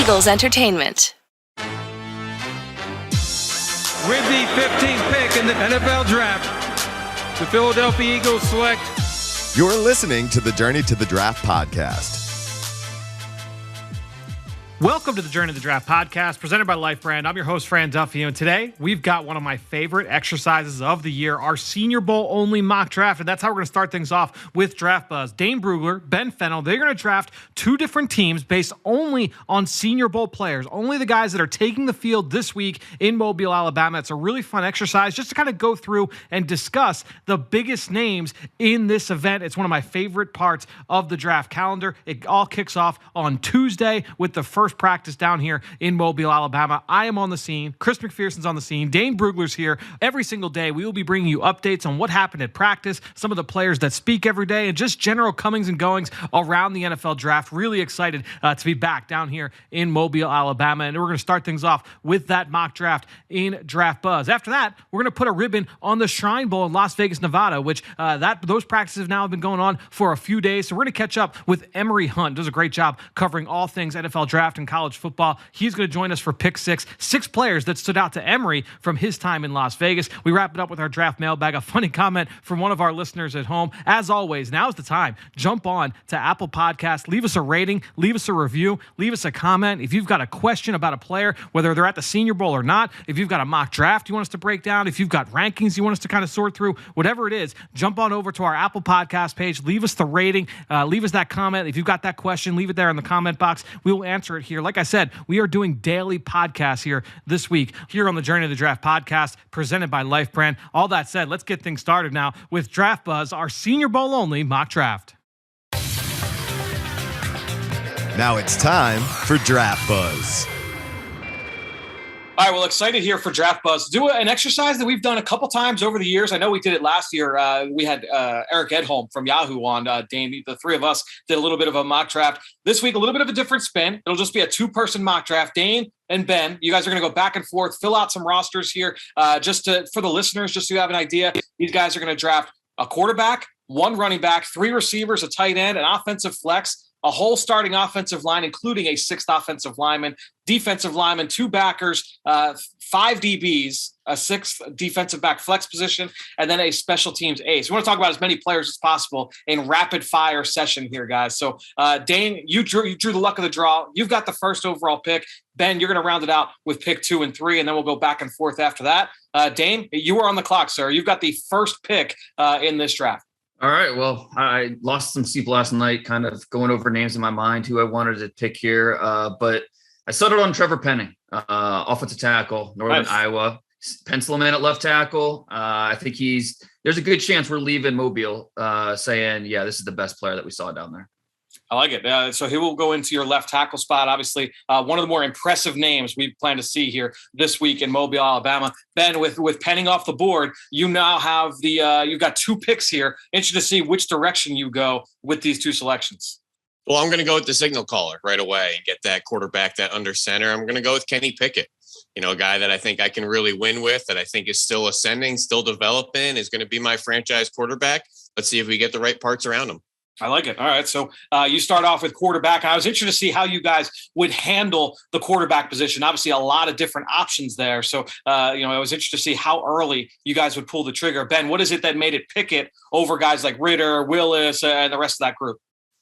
Eagles Entertainment. With the 15th pick in the NFL Draft, the Philadelphia Eagles select. You're listening to the Journey to the Draft podcast. Welcome to the Journey to the Draft podcast, presented by Life Brand. I'm your host, Fran Duffy, and today we've got one of my favorite exercises of the year, our Senior Bowl only mock draft, and that's how we're going to start things off with Draft Buzz. Dane Brugler, Ben Fennell, they're going to draft two different teams based only on Senior Bowl players, only the guys that are taking the field this week in Mobile, Alabama. It's a really fun exercise just to kind of go through and discuss the biggest names in this event. It's one of my favorite parts of the draft calendar. It all kicks off on Tuesday with the first practice down here in Mobile, Alabama. I am on the scene. Chris McPherson's on the scene. Dane Brugler's here. Every single day, we will be bringing you updates on what happened at practice, some of the players that speak every day, and just general comings and goings around the NFL draft. Really excited to be back down here in Mobile, Alabama, and we're going to start things off with that mock draft in Draft Buzz. After that, we're going to put a ribbon on the Shrine Bowl in Las Vegas, Nevada, which those practices have now been going on for a few days, so we're going to catch up with Emory Hunt. Does a great job covering all things NFL draft and college football. He's going to join us for Pick Six. 6 players that stood out to Emory from his time in Las Vegas. We wrap it up with our draft mailbag. A funny comment from one of our listeners at home. As always, now's the time. Jump on to Apple Podcasts. Leave us a rating. Leave us a review. Leave us a comment. If you've got a question about a player, whether they're at the Senior Bowl or not, if you've got a mock draft you want us to break down, if you've got rankings you want us to kind of sort through, whatever it is, jump on over to our Apple Podcast page. Leave us the rating. Leave us that comment. If you've got that question, leave it there in the comment box. We will answer it here. Like I said, we are doing daily podcasts here this week here on the Journey to the Draft podcast presented by Life Brand. All that said, let's get things started now with Draft Buzz, our Senior Bowl only mock draft. Now it's time for Draft Buzz. All right, well, excited here for Draft Buzz. Do an exercise that we've done a couple times over the years. I know we did it last year. We had Eric Edholm from Yahoo on. Dane, the three of us did a little bit of a mock draft. This week, a little bit of a different spin. It'll just be a 2-person mock draft. Dane and Ben, you guys are going to go back and forth, fill out some rosters here. For the listeners, just so you have an idea, these guys are going to draft a quarterback, 1 running back, 3 receivers, a tight end, an offensive flex, a whole starting offensive line, including a 6th offensive lineman, defensive lineman, 2 backers, 5 DBs, a 6th defensive back flex position, and then a special teams ace. We want to talk about as many players as possible in rapid fire session here, guys. So Dane, you drew the luck of the draw. You've got the first overall pick. Ben, you're going to round it out with pick 2 and 3, and then we'll go back and forth after that. Dane, you are on the clock, sir. You've got the first pick in this draft. All right. Well, I lost some sleep last night, kind of going over names in my mind, who I wanted to pick here. But I settled on Trevor Penning, offensive tackle, Northern Iowa. Pencil him in at left tackle. I think there's a good chance we're leaving Mobile saying, yeah, this is the best player that we saw down there. I like it. So he will go into your left tackle spot. Obviously, one of the more impressive names we plan to see here this week in Mobile, Alabama. Ben, with Penning off the board, you now have you've got 2 picks here. Interested to see which direction you go with these 2 selections. Well, I'm going to go with the signal caller right away and get that quarterback, that under center. I'm going to go with Kenny Pickett. A guy that I think I can really win with, that I think is still ascending, still developing, is going to be my franchise quarterback. Let's see if we get the right parts around him. I like it. All right. So you start off with quarterback. I was interested to see how you guys would handle the quarterback position. Obviously, a lot of different options there. So, I was interested to see how early you guys would pull the trigger. Ben, what is it that made it Pickett over guys like Ritter, Willis, and the rest of that group?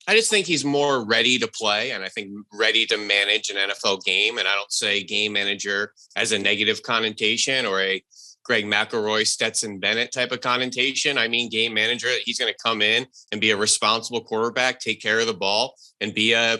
I just think he's more ready to play, and I think ready to manage an NFL game. And I don't say game manager as a negative connotation or a Greg McElroy, Stetson Bennett type of connotation. I mean, game manager. He's going to come in and be a responsible quarterback, take care of the ball, and be a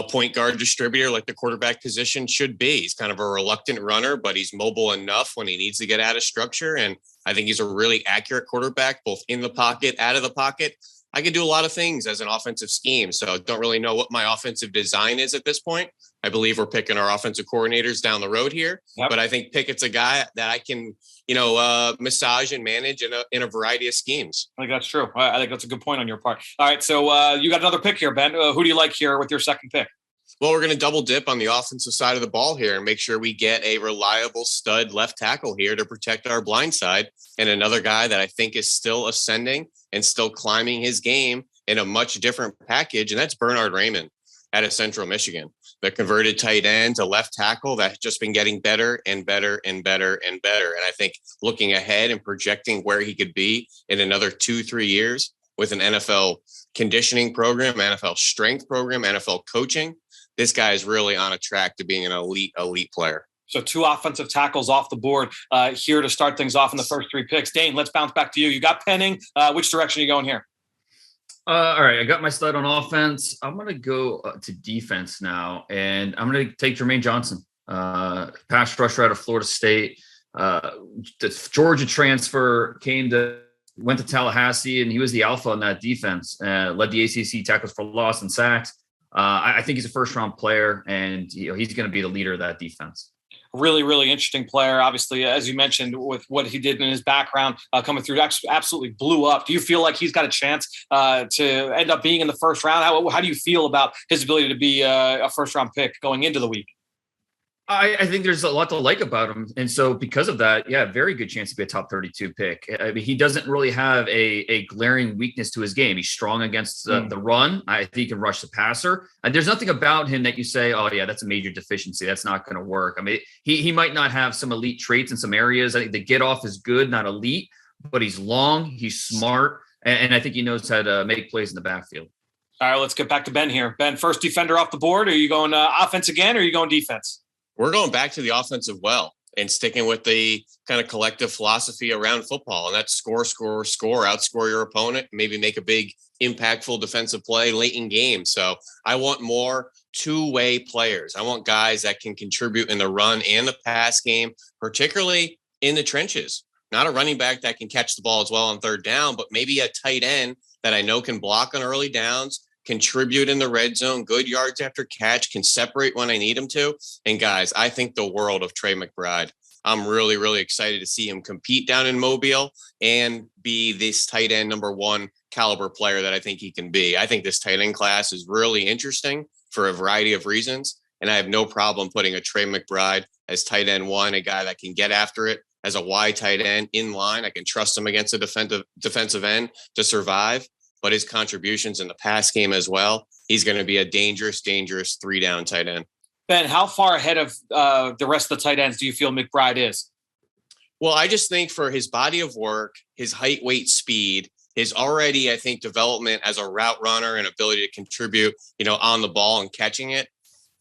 point guard distributor like the quarterback position should be. He's kind of a reluctant runner, but he's mobile enough when he needs to get out of structure. And I think he's a really accurate quarterback, both in the pocket, out of the pocket. I could do a lot of things as an offensive scheme. So I don't really know what my offensive design is at this point. I believe we're picking our offensive coordinators down the road here, but I think Pickett's a guy that I can, massage and manage in a variety of schemes. I think that's true. I think that's a good point on your part. All right. So you got another pick here, Ben. Who do you like here with your second pick? Well, we're going to double dip on the offensive side of the ball here and make sure we get a reliable stud left tackle here to protect our blind side. And another guy that I think is still ascending and still climbing his game in a much different package, and that's Bernhard Raymond. out of Central Michigan. The converted tight end to left tackle that's just been getting better and better and better and better. And I think looking ahead and projecting where he could be in another 2-3 years with an NFL conditioning program, NFL strength program, NFL coaching, this guy is really on a track to being an elite player. So 2 offensive tackles off the board here to start things off in the first 3 picks. Dane, let's bounce back to you. You got Penning. Which direction are you going here? All right, I got my stud on offense. I'm going to go to defense now, and I'm going to take Jermaine Johnson, pass rusher out of Florida State. The Georgia transfer went to Tallahassee, and he was the alpha on that defense. Led the ACC tackles for loss and sacks. I think he's a first-round player, and he's going to be the leader of that defense. Really, really interesting player. Obviously, as you mentioned, with what he did in his background coming through, absolutely blew up. Do you feel like he's got a chance to end up being in the first round? How do you feel about his ability to be a first-round pick going into the week? I think there's a lot to like about him. And so because of that, very good chance to be a top 32 pick. I mean, he doesn't really have a glaring weakness to his game. He's strong against the run. I think he can rush the passer. And there's nothing about him that you say, oh, yeah, that's a major deficiency. That's not going to work. I mean, he might not have some elite traits in some areas. I think the get off is good, not elite, but he's long, he's smart, and I think he knows how to make plays in the backfield. All right, let's get back to Ben here. Ben, first defender off the board. Are you going offense again, or are you going defense? We're going back to the offensive well and sticking with the kind of collective philosophy around football. And that's score, outscore your opponent, maybe make a big impactful defensive play late in games. So I want more two-way players. I want guys that can contribute in the run and the pass game, particularly in the trenches. Not a running back that can catch the ball as well on third down, but maybe a tight end that I know can block on early downs, contribute in the red zone, good yards after catch, can separate when I need him to. And guys, I think the world of Trey McBride. I'm really, really excited to see him compete down in Mobile and be this tight end number 1 caliber player that I think he can be. I think this tight end class is really interesting for a variety of reasons. And I have no problem putting a Trey McBride as tight end 1, a guy that can get after it as a wide tight end in line. I can trust him against a defensive end to survive. But his contributions in the pass game as well, he's going to be a dangerous 3-down tight end. Ben, how far ahead of the rest of the tight ends do you feel McBride is? Well, I just think for his body of work, his height, weight, speed, his already, I think, development as a route runner and ability to contribute, on the ball and catching it.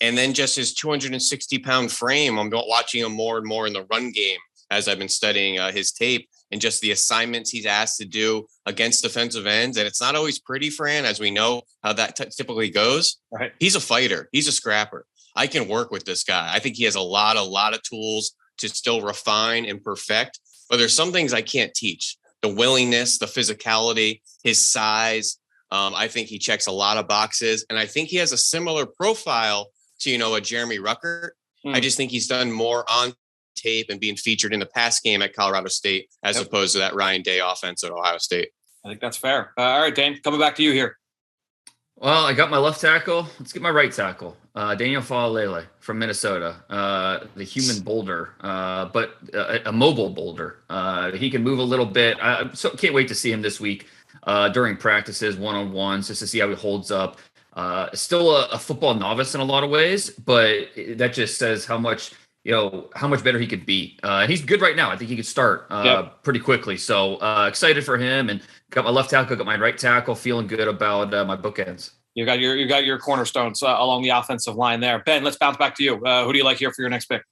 And then just his 260-pound frame. I'm watching him more and more in the run game as I've been studying his tape. And just the assignments he's asked to do against defensive ends. And it's not always pretty, Fran, as we know how that typically goes. Right. He's a fighter. He's a scrapper. I can work with this guy. I think he has a lot of tools to still refine and perfect. But there's some things I can't teach. The willingness, the physicality, his size. I think he checks a lot of boxes. And I think he has a similar profile to, a Jeremy Ruckert. I just think he's done more on tape and being featured in the pass game at Colorado State as opposed to that Ryan Day offense at Ohio State. I think that's fair. All right, Dane, coming back to you here. Well, I got my left tackle. Let's get my right tackle. Daniel Faley from Minnesota, the human boulder, but a mobile boulder. He can move a little bit. So can't wait to see him this week during practices, one-on-ones, just to see how he holds up. Still a football novice in a lot of ways, but that just says how much better he could be. He's good right now. I think he could start pretty quickly. So excited for him, and got my left tackle, got my right tackle, feeling good about my bookends. You got your cornerstones along the offensive line there. Ben, let's bounce back to you. Who do you like here for your next pick?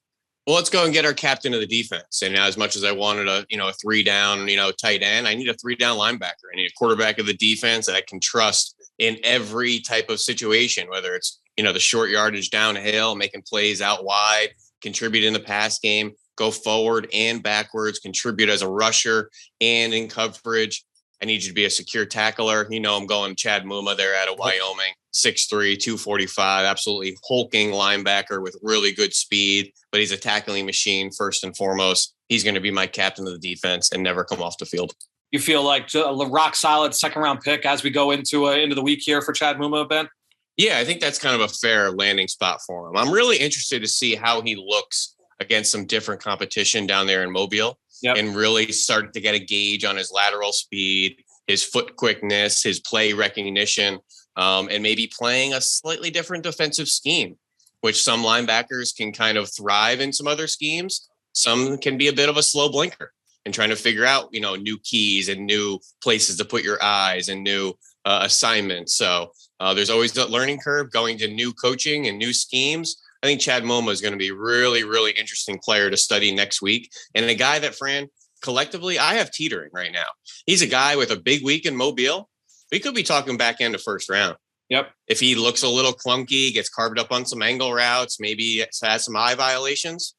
Well, let's go and get our captain of the defense. And as much as I wanted a 3-down, tight end, I need a 3-down linebacker. I need a quarterback of the defense that I can trust in every type of situation, whether it's, the short yardage downhill, making plays out wide, contribute in the pass game, go forward and backwards, contribute as a rusher and in coverage. I need you to be a secure tackler. I'm going Chad Muma there out of Wyoming, 6'3", 245, absolutely hulking linebacker with really good speed, but he's a tackling machine first and foremost. He's going to be my captain of the defense and never come off the field. You feel like a rock solid second-round pick as we go into the week here for Chad Muma, Ben? Yeah, I think that's kind of a fair landing spot for him. I'm really interested to see how he looks against some different competition down there in Mobile and really start to get a gauge on his lateral speed, his foot quickness, his play recognition. and maybe playing a slightly different defensive scheme, which some linebackers can kind of thrive in some other schemes. Some can be a bit of a slow blinker and trying to figure out, new keys and new places to put your eyes and new assignments. So there's always that learning curve going to new coaching and new schemes. I think Chad Moma is going to be a really, really interesting player to study next week. And a guy that, Fran, collectively, I have teetering right now. He's a guy with a big week in Mobile. We could be talking back end of first round. Yep. If he looks a little clunky, gets carved up on some angle routes, maybe has some eye violations,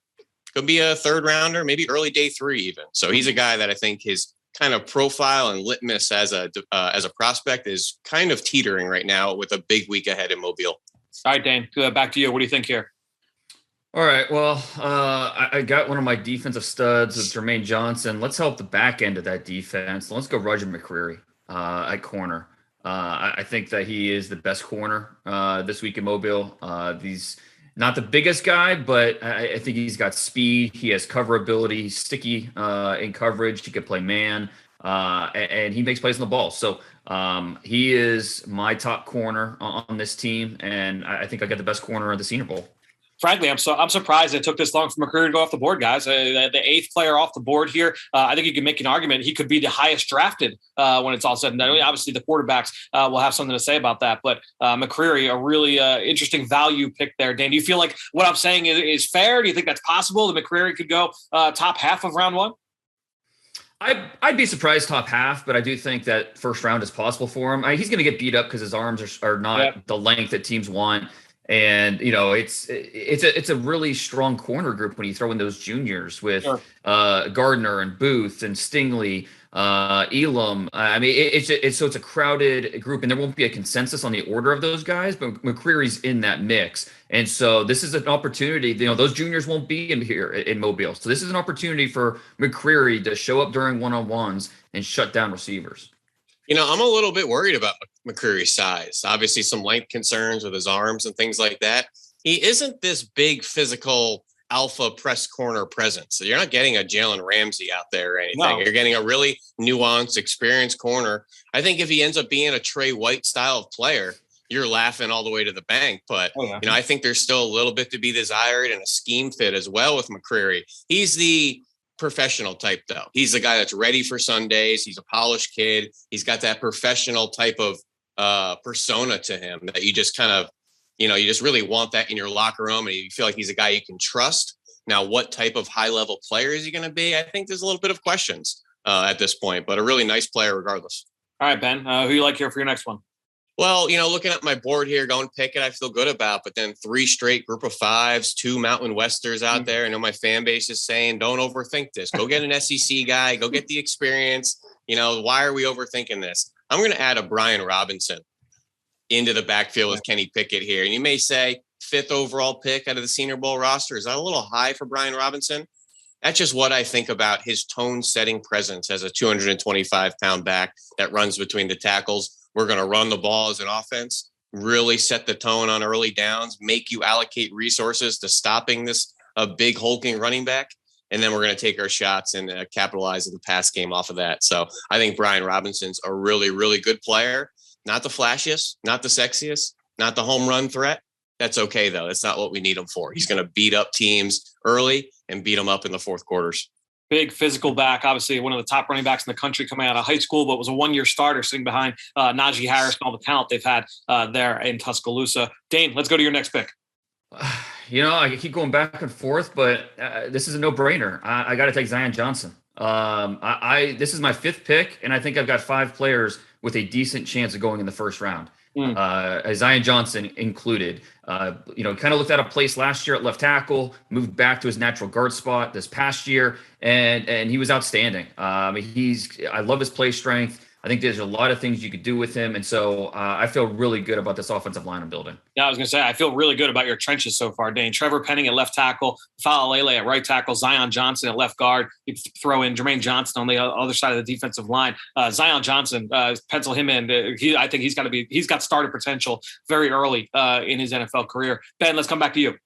could be a third rounder, maybe early day 3 even. So he's a guy that I think his kind of profile and litmus as a prospect is kind of teetering right now with a big week ahead in Mobile. All right, Dane, back to you. What do you think here? All right. Well, I got one of my defensive studs with Jermaine Johnson. Let's help the back end of that defense. Let's go Roger Mcreery at corner. I think that he is the best corner this week in Mobile. He's not the biggest guy, but I think he's got speed. He has cover ability. He's sticky in coverage. He could play man, and he makes plays on the ball. So he is my top corner on this team, and I think I got the best corner of the Senior Bowl. Frankly, I'm surprised it took this long for Mccreery to go off the board, guys. The 8th player off the board here. I think you can make an argument he could be the highest drafted when it's all said and done. Obviously, the quarterbacks will have something to say about that, but Mccreery, a really interesting value pick there. Dan, do you feel like what I'm saying is fair? Do you think that's possible that Mccreery could go top half of round 1? I'd be surprised top half, but I do think that first round is possible for him. He's going to get beat up because his arms are not the length that teams want. And, it's a really strong corner group when you throw in those juniors with Gardner and Booth and Stingley, Elam. I mean, it's a crowded group, and there won't be a consensus on the order of those guys, but McCreary's in that mix. And so this is an opportunity, those juniors won't be in here in Mobile. So this is an opportunity for McCreery to show up during one-on-ones and shut down receivers. I'm a little bit worried about McCreary's size. Obviously, some length concerns with his arms and things like that. He isn't this big physical alpha press corner presence. So you're not getting a Jalen Ramsey out there or anything. No. You're getting a really nuanced, experienced corner. I think if he ends up being a Trey White style of player, you're laughing all the way to the bank. But, I think there's still a little bit to be desired and a scheme fit as well with McCreery. He's the professional type though. He's the guy that's ready for Sundays. He's a polished kid. He's got that professional type of persona to him that you just kind of, you just really want that in your locker room, and you feel like he's a guy you can trust. Now, what type of high level player is he going to be? I think there's a little bit of questions at this point, but a really nice player regardless. All right, Ben, who you like here for your next one? Well, looking at my board here, going Pickett, I feel good about, but then 3 straight group of 5s, 2 Mountain Westers out there. I know my fan base is saying, don't overthink this. Go get an SEC guy, go get the experience. Why are we overthinking this? I'm going to add a Brian Robinson into the backfield with Kenny Pickett here. And you may say 5th overall pick out of the Senior Bowl roster. Is that a little high for Brian Robinson? That's just what I think about his tone-setting presence as a 225-pound back that runs between the tackles. We're going to run the ball as an offense, really set the tone on early downs, make you allocate resources to stopping this big hulking running back. And then we're going to take our shots and capitalize on the pass game off of that. So I think Brian Robinson's a really, really good player. Not the flashiest, not the sexiest, not the home run threat. That's okay, though. That's not what we need him for. He's going to beat up teams early and beat them up in the fourth quarters. Big physical back, obviously one of the top running backs in the country coming out of high school, but was a 1-year starter sitting behind Najee Harris and all the talent they've had there in Tuscaloosa. Dane, let's go to your next pick. I keep going back and forth, but this is a no-brainer. I got to take Zion Johnson. This is my 5th pick, and I think I've got 5 players with a decent chance of going in the first round. Zion Johnson included. Kind of looked at a place last year at left tackle, moved back to his natural guard spot this past year, and he was outstanding. I love his play strength. I think there's a lot of things you could do with him, and so I feel really good about this offensive line I'm building. Yeah, I was going to say, I feel really good about your trenches so far, Dane. Trevor Penning at left tackle, Faley at right tackle, Zion Johnson at left guard. You throw in Jermaine Johnson on the other side of the defensive line. Zion Johnson, pencil him in. I think he's got starter potential very early in his NFL career. Ben, let's come back to you.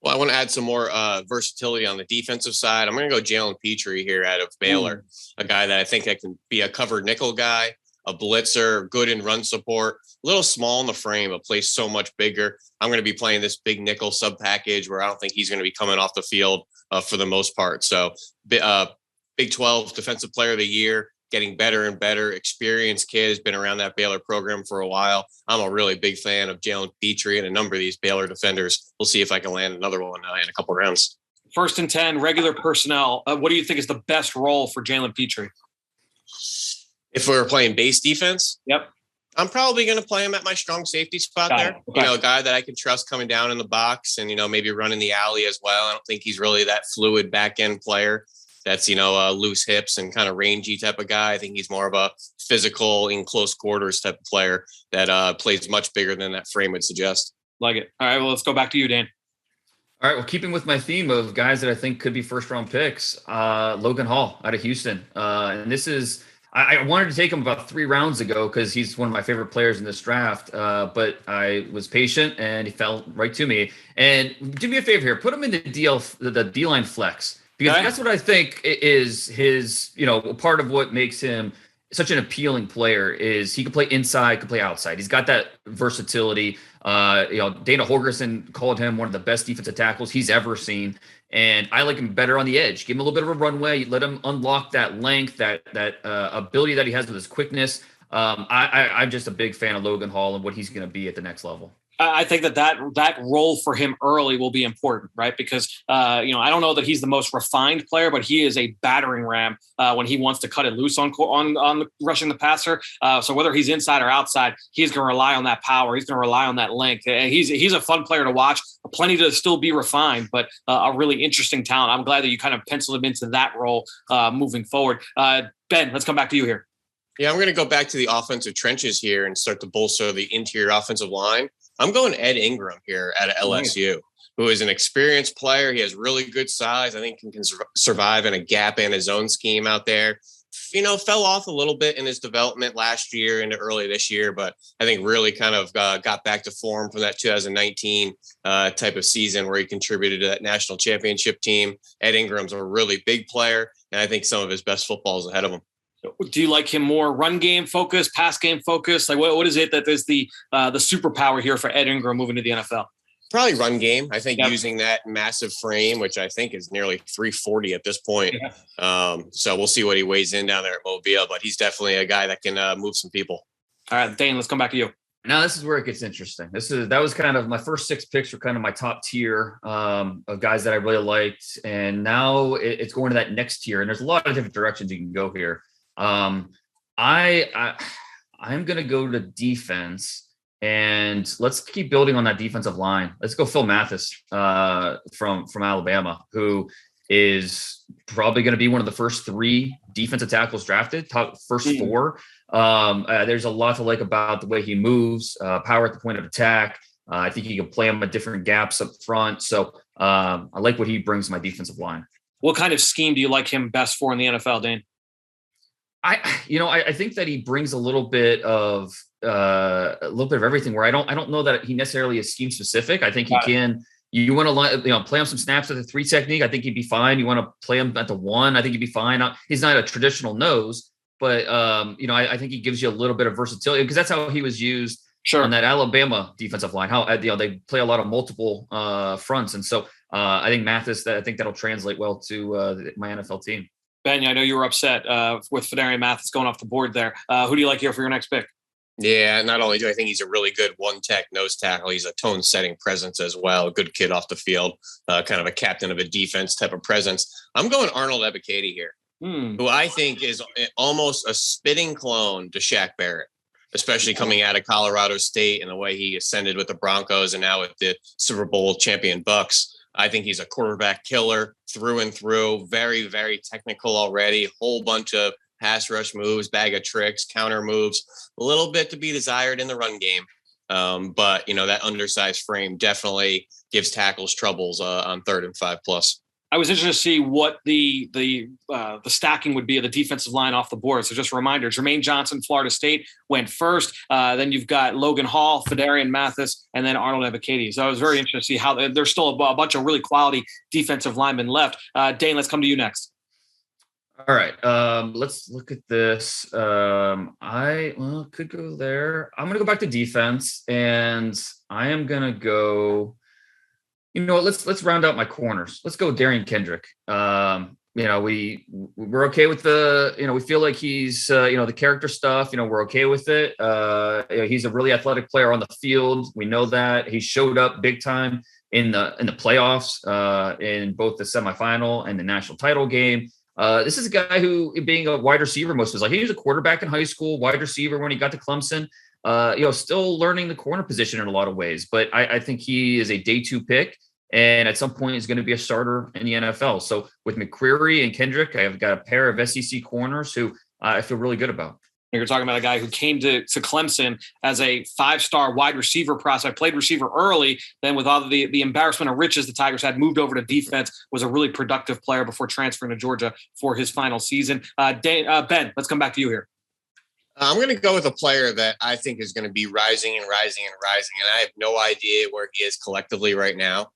Well, I want to add some more versatility on the defensive side. I'm going to go Jalen Petrie here out of Baylor, a guy that I think can be a covered nickel guy. a blitzer, good in run support, a little small in the frame, but plays so much bigger. I'm going to be playing this big nickel sub package where I don't think he's going to be coming off the field for the most part. So Big 12 Defensive Player of the Year, getting better and better. Experienced kid, has been around that Baylor program for a while. I'm a really big fan of Jalen Petrie and a number of these Baylor defenders. We'll see if I can land another one in a couple rounds. 1st and 10, regular personnel. What do you think is the best role for Jalen Petrie? If we were playing base defense, yep, I'm probably going to play him at my strong safety spot there. Okay. A guy that I can trust coming down in the box and, maybe running the alley as well. I don't think he's really that fluid back end player that's, loose hips and kind of rangy type of guy. I think he's more of a physical in close quarters type of player that plays much bigger than that frame would suggest. Like it. All right, well, let's go back to you, Dane. All right, well, keeping with my theme of guys that I think could be first-round picks, Logan Hall out of Houston. And this is – I wanted to take him about 3 rounds ago because he's one of my favorite players in this draft, but I was patient and he fell right to me. And do me a favor here, put him in the D-line flex because that's what I think is his, part of what makes him such an appealing player is he can play inside, can play outside. He's got that versatility. Dana Holgerson called him one of the best defensive tackles he's ever seen. And I like him better on the edge. Give him a little bit of a runway. Let him unlock that length, that ability that he has with his quickness. I'm just a big fan of Logan Hall and what he's going to be at the next level. I think that role for him early will be important, right? Because, I don't know that he's the most refined player, but he is a battering ram when he wants to cut it loose on rushing the passer. So whether he's inside or outside, he's going to rely on that power. He's going to rely on that length. And he's a fun player to watch. Plenty to still be refined, but a really interesting talent. I'm glad that you kind of penciled him into that role moving forward. Ben, let's come back to you here. Yeah, I'm going to go back to the offensive trenches here and start to bolster the interior offensive line. I'm going Ed Ingram here at LSU, who is an experienced player. He has really good size. I think he can survive in a gap and a zone scheme out there. Fell off a little bit in his development last year into early this year, but I think really kind of got back to form from that 2019 type of season where he contributed to that national championship team. Ed Ingram's a really big player, and I think some of his best football is ahead of him. Do you like him more run game focused, pass game focused? Like what is it that is the superpower here for Ed Ingram moving to the NFL? Probably run game. I think using that massive frame, which I think is nearly 340 at this point. Yeah. So we'll see what he weighs in down there at Mobile, but he's definitely a guy that can move some people. All right, Dane, let's come back to you. Now this is where it gets interesting. That was kind of my first 6 picks were kind of my top tier of guys that I really liked. And now it's going to that next tier. And there's a lot of different directions you can go here. I'm going to go to defense and let's keep building on that defensive line. Let's go Phil Mathis from Alabama, who is probably going to be one of the first 3 defensive tackles drafted, top first 4. There's a lot to like about the way he moves, power at the point of attack. I think he can play him at different gaps up front. So I like what he brings to my defensive line. What kind of scheme do you like him best for in the NFL, Dane? I think that he brings a little bit of everything. Where I don't know that he necessarily is scheme specific. I think he can. You want to play him some snaps at the 3 technique. I think he'd be fine. You want to play him at the 1. I think he'd be fine. He's not a traditional nose, but I think he gives you a little bit of versatility because that's how he was used on that Alabama defensive line. How they play a lot of multiple fronts, and so I think Mathis. I think that'll translate well to my NFL team. Ben, I know you were upset with Darian Mathis going off the board there. Who do you like here for your next pick? Yeah, not only do I think he's a really good one-tech nose tackle, he's a tone-setting presence as well. Good kid off the field, kind of a captain of a defense type of presence. I'm going Arnold Epicady here, who I think is almost a spitting clone to Shaq Barrett, especially coming out of Colorado State and the way he ascended with the Broncos and now with the Super Bowl champion Bucks. I think he's a quarterback killer through and through, very, very technical already, whole bunch of pass rush moves, bag of tricks, counter moves, a little bit to be desired in the run game. But, that undersized frame definitely gives tackles troubles on 3rd and 5+. I was interested to see what the stacking would be of the defensive line off the board. So just a reminder, Jermaine Johnson, Florida State, went first. Then you've got Logan Hall, Darian Mathis, and then Arnold Epicady. So I was very interested to see how there's still a bunch of really quality defensive linemen left. Dane, let's come to you next. All right. Let's look at this. Could go there. I'm going to go back to defense, and I am going to go, let's round out my corners. Let's go Darian Kendrick. We're okay with we feel like he's, the character stuff, we're okay with it. He's a really athletic player on the field. We know that he showed up big time in the playoffs, in both the semifinal and the national title game. This is a guy who, being a wide receiver most of his life, he was a quarterback in high school, wide receiver when he got to Clemson, still learning the corner position in a lot of ways. But I think he is a day 2 pick. And at some point, he's going to be a starter in the NFL. So with Mcreery and Kendrick, I've got a pair of SEC corners who I feel really good about. You're talking about a guy who came to Clemson as a 5-star wide receiver prospect, played receiver early, then with all the embarrassment of riches the Tigers had, moved over to defense, was a really productive player before transferring to Georgia for his final season. Ben, let's come back to you here. I'm going to go with a player that I think is going to be rising and rising and rising, and I have no idea where he is collectively right now.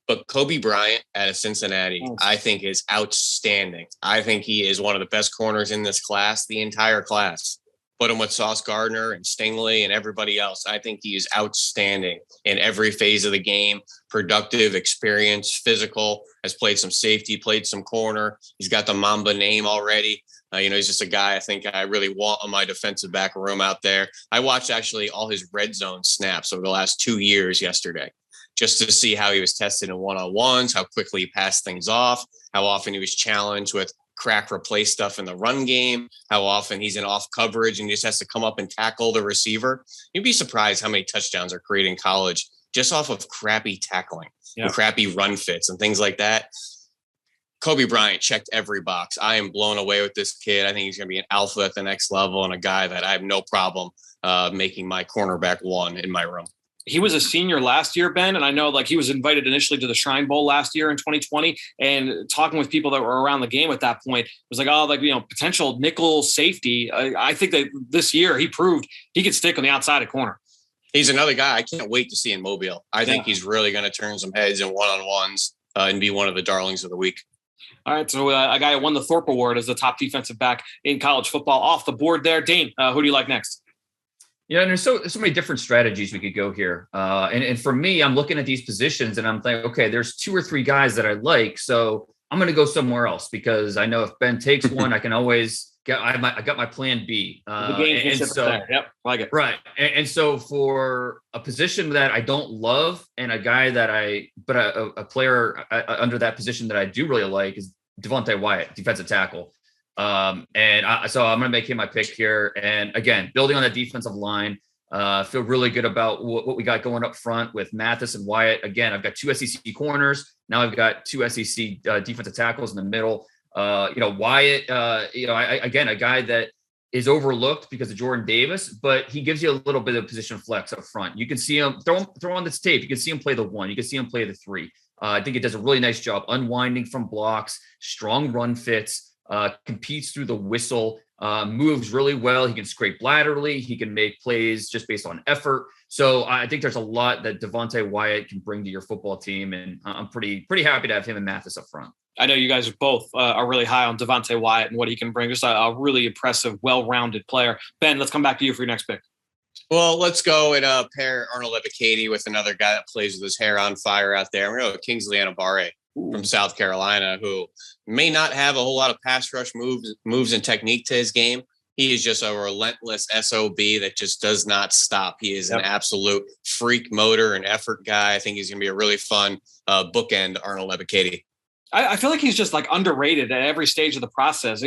But Kobe Bryant out of Cincinnati, I think is outstanding. I think he is one of the best corners in this class, the entire class. Put him with Sauce Gardner and Stingley and everybody else. I think he is outstanding in every phase of the game. Productive, experienced, physical, has played some safety, played some corner. He's got the Mamba name already. He's just a guy I think I really want on my defensive back room out there. I watched actually all his red zone snaps over the last 2 years yesterday, just to see how he was tested in one-on-ones, how quickly he passed things off, how often he was challenged with crack replace stuff in the run game, how often he's in off coverage and he just has to come up and tackle the receiver. You'd be surprised how many touchdowns are created in college just off of crappy tackling and crappy run fits and things like that. Kobe Bryant checked every box. I am blown away with this kid. I think he's going to be an alpha at the next level and a guy that I have no problem making my cornerback 1 in my room. He was a senior last year, Ben, and I know he was invited initially to the Shrine Bowl last year in 2020, and talking with people that were around the game at that point, it was potential nickel safety. I think that this year he proved he could stick on the outside of corner. He's another guy I can't wait to see in Mobile. I think he's really going to turn some heads in one-on-ones and be one of the darlings of the week. All right, so a guy who won the Thorpe Award as the top defensive back in college football off the board there. Dane, who do you like next? Yeah, and there's so many different strategies we could go here. And for me, I'm looking at these positions and I'm thinking, okay, there's 2 or 3 guys that I like. So I'm going to go somewhere else because I know if Ben takes one, I can always I got my plan B. The game and so, yep, like it. Right. And so for a position that I don't love and a guy that a player under that position that I do really like is Devante Wyatt, defensive tackle. So I'm going to make him my pick here. And again, building on that defensive line, feel really good about what we got going up front with Mathis and Wyatt. Again, I've got 2 SEC corners. Now I've got 2 SEC defensive tackles in the middle. Wyatt, a guy that is overlooked because of Jordan Davis, but he gives you a little bit of position flex up front. You can see him throw on this tape. You can see him play the 1. You can see him play the 3. I think he does a really nice job unwinding from blocks, strong run fits. Competes through the whistle, moves really well. He can scrape laterally. He can make plays just based on effort. So I think there's a lot that Devante Wyatt can bring to your football team. And I'm pretty happy to have him and Mathis up front. I know you guys both are really high on Devante Wyatt and what he can bring. Just a really impressive, well-rounded player. Ben, let's come back to you for your next pick. Well, let's go and pair Arnold Epicady with another guy that plays with his hair on fire out there. We're going to go Kingsley Anabari from South Carolina, who may not have a whole lot of pass rush moves and technique to his game. He is just a relentless SOB that just does not stop. He is an absolute freak motor and effort guy. I think he's going to be a really fun bookend Arnold Epicady. I feel like he's just underrated at every stage of the process.